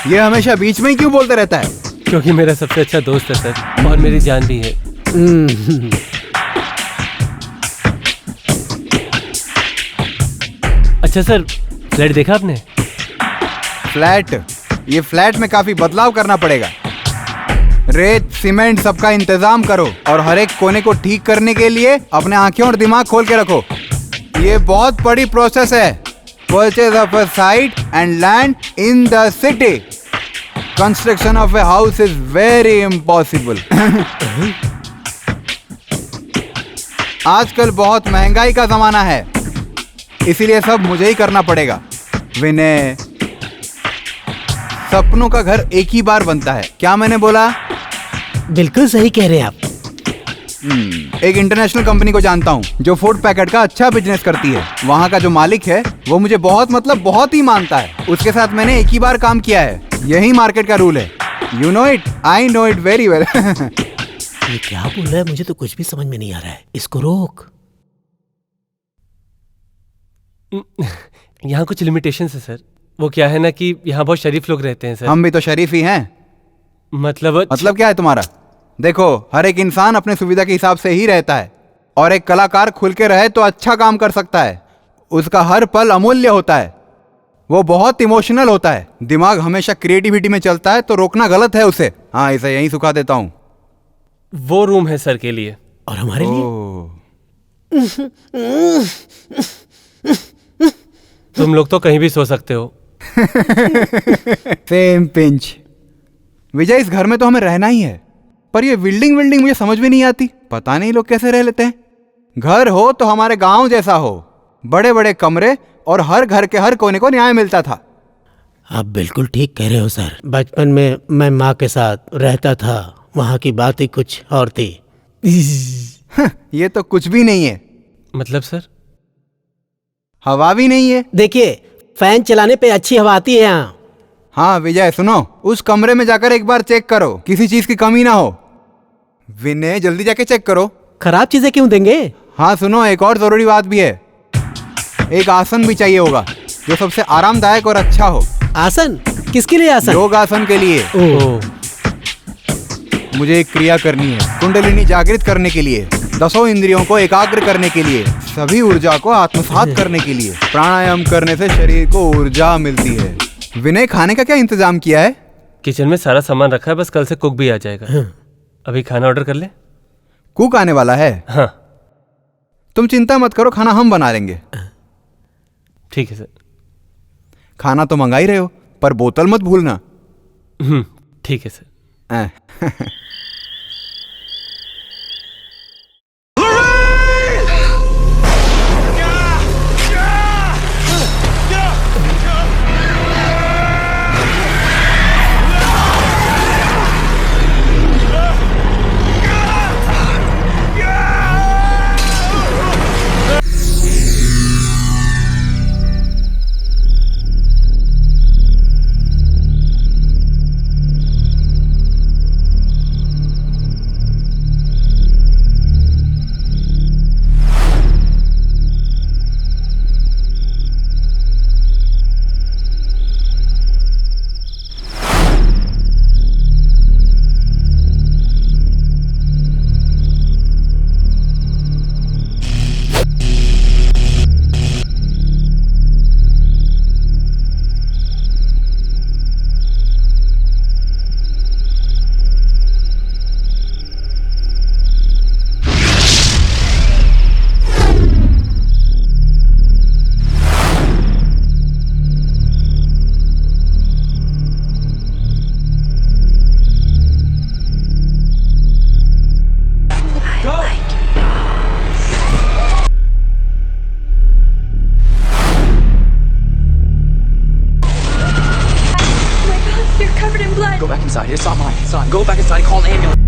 ये हमेशा बीच में ही क्यों बोलते रहता है? क्योंकि मेरा सबसे अच्छा दोस्त है सर, और मेरी जान भी है। अच्छा सर, फ्लैट देखा आपने? फ्लैट? ये फ्लैट में काफी बदलाव करना पड़ेगा। रेत सीमेंट सबका इंतजाम करो और हर एक कोने को ठीक करने के लिए अपने आंखें और दिमाग खोल के रखो। ये बहुत बड़ी प्रोसेस है। Purchase of a site and land in the city. Construction of a house is very impossible. आजकल बहुत महंगाई का जमाना है, इसीलिए सब मुझे ही करना पड़ेगा। विनय, सपनों का घर एक ही बार बनता है, क्या मैंने बोला? बिल्कुल सही कह रहे हैं आप। एक इंटरनेशनल कंपनी को जानता हूँ जो फूड पैकेट का अच्छा बिजनेस करती है। वहाँ का जो मालिक है वो मुझे बहुत ही मानता है। उसके साथ मैंने एक ही बार काम किया है। यही मार्केट का रूल है। You know it, I know it very well. ये क्या बोल रहा है, मुझे तो कुछ भी समझ में नहीं आ रहा है। इसको रोक। यहाँ कुछ लिमिटेशंस है सर। वो क्या है ना कि यहाँ बहुत शरीफ लोग रहते हैं सर। हम भी तो शरीफ ही हैं। मतलब क्या है तुम्हारा? देखो, हर एक इंसान अपने सुविधा के हिसाब से ही रहता है, और एक कलाकार खुल के रहे तो अच्छा काम कर सकता है। उसका हर पल अमूल्य होता है। वो बहुत इमोशनल होता है। दिमाग हमेशा क्रिएटिविटी में चलता है, तो रोकना गलत है उसे। हाँ, इसे यहीं सुखा देता हूँ। वो रूम है सर के लिए। और हमारे लिए? तुम लोग तो कहीं भी सो सकते हो। Same pinch. विजय, इस घर में तो हमें रहना ही है, पर ये बिल्डिंग मुझे समझ में नहीं आती। पता नहीं लोग कैसे रह लेते हैं। घर हो तो हमारे गांव जैसा हो, बड़े बड़े कमरे, और हर घर के हर कोने को न्याय मिलता था। आप बिल्कुल ठीक कह रहे हो सर। बचपन में मैं माँ के साथ रहता था, वहाँ की बात ही कुछ और थी। ये तो कुछ भी नहीं है। मतलब सर? हवा भी नहीं है। देखिए, फैन चलाने पे अच्छी हवा आती है यहाँ। हाँ विजय, सुनो, उस कमरे में जाकर एक बार चेक करो, किसी चीज की कमी ना हो। विनय, जल्दी जाके चेक करो। खराब चीजें क्यों देंगे? हाँ सुनो, एक और जरूरी बात भी है। एक आसन भी चाहिए होगा जो सबसे आरामदायक और अच्छा हो। आसन? किसके लिए आसन? योग आसन के लिए। मुझे एक क्रिया करनी है, कुंडलिनी जागृत करने के लिए, 10 इंद्रियों को एकाग्र करने के लिए, सभी ऊर्जा को आत्मसात करने के लिए। प्राणायाम करने से शरीर को ऊर्जा मिलती है। विनय, खाने का क्या इंतजाम किया है? किचन में सारा सामान रखा है, बस कल से कुक भी आ जाएगा। अभी खाना ऑर्डर कर ले। कुक आने वाला है? हाँ। तुम चिंता मत करो, खाना हम बना लेंगे। ठीक है सर। खाना तो मंगा ही रहे हो, पर बोतल मत भूलना। ठीक है sir. Go back inside. It's not mine. Son, go back inside. Call an ambulance.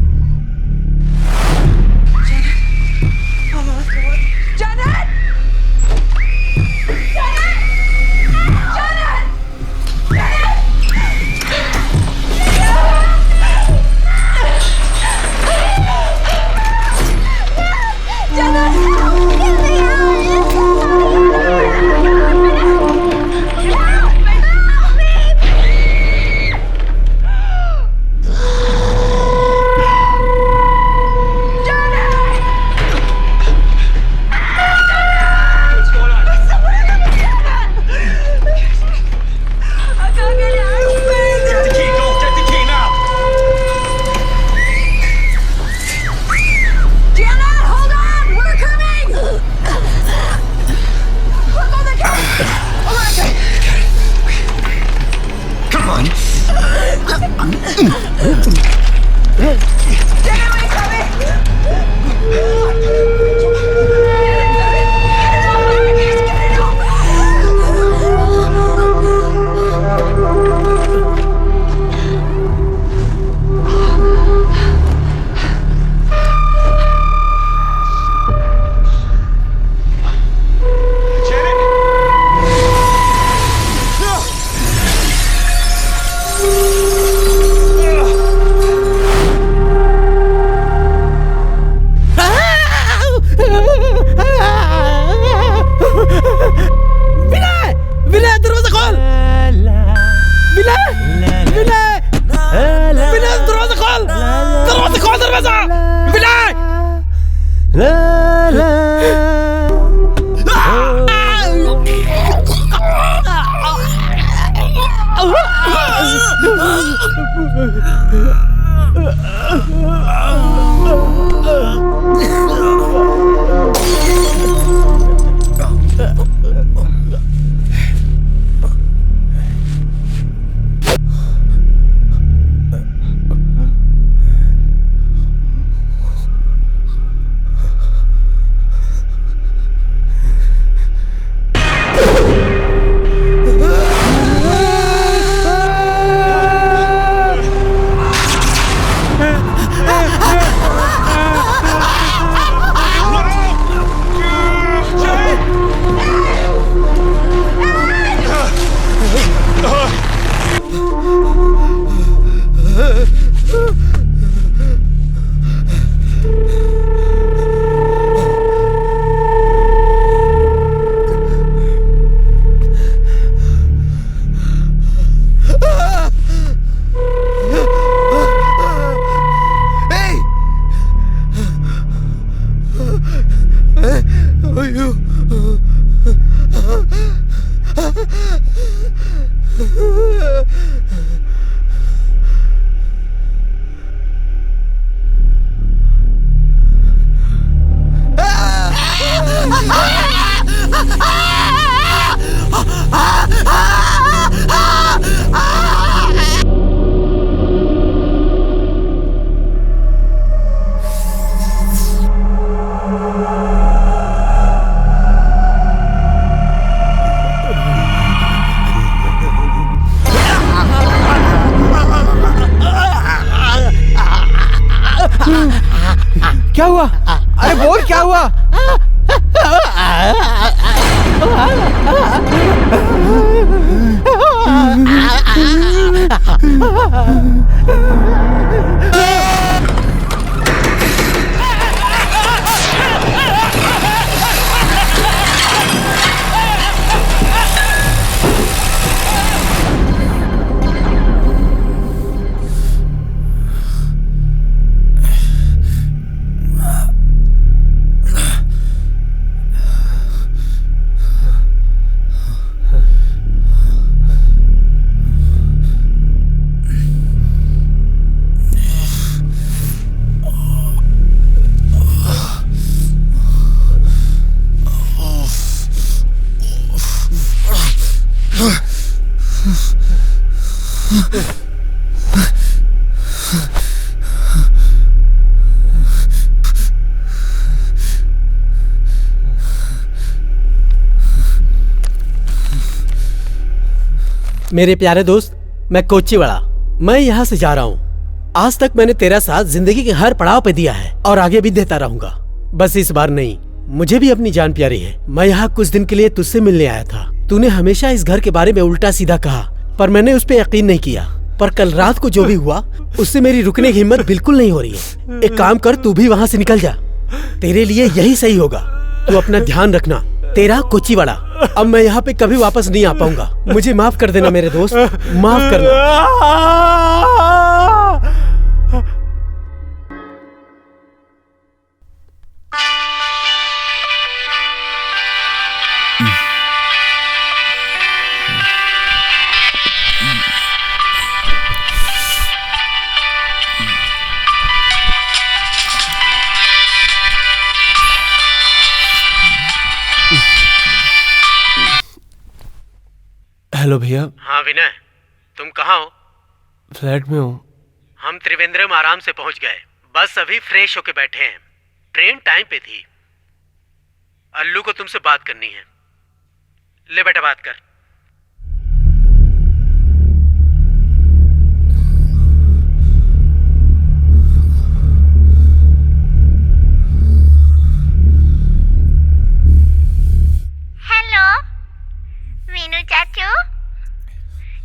क्या हुआ? अरे बोल क्या हुआ? मेरे प्यारे दोस्त, मैं कोच्चीवाड़ा मैं यहाँ से जा रहा हूँ। आज तक मैंने तेरा साथ जिंदगी के हर पड़ाव पे दिया है और आगे भी देता रहूंगा। बस इस बार नहीं, मुझे भी अपनी जान प्यारी है। मैं यहाँ कुछ दिन के लिए तुझसे मिलने आया था। तूने हमेशा इस घर के बारे में उल्टा सीधा कहा, पर मैंने उस पर यकीन नहीं किया। पर कल रात को जो भी हुआ, उससे मेरी रुकने की हिम्मत बिल्कुल नहीं हो रही है। एक काम कर, तू भी वहाँ से निकल जा। तेरे लिए यही सही होगा। तू अपना ध्यान रखना। तेरा कोचीवाड़ा। अब मैं यहाँ पे कभी वापस नहीं आ पाऊंगा। मुझे माफ कर देना मेरे दोस्त, माफ करना। हेलो भैया। हाँ विनय, तुम कहाँ हो? फ्लैट में हूँ। हम त्रिवेंद्रम आराम से पहुंच गए। बस अभी फ्रेश होके बैठे हैं। ट्रेन टाइम पे थी। अल्लू को तुमसे बात करनी है। ले बेटा बात कर। हेलो वीनू चाचू।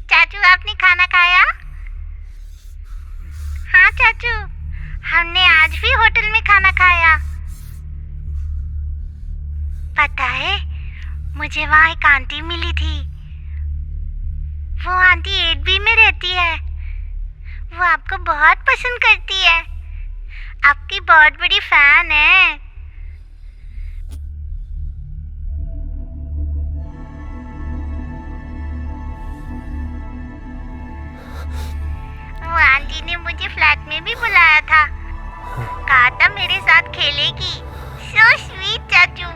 चाचू आपने खाना खाया? हाँ चाचू, हमने आज भी होटल में खाना खाया। पता है, मुझे वहाँ एक आंटी मिली थी। वो आंटी 8B में रहती है। वो आपको बहुत पसंद करती है। आपकी बहुत बड़ी फैन है। वो आंटी ने मुझे फ्लैट में भी बुलाया था। कहा था मेरे साथ खेलेगी। सो स्वीट चाचू।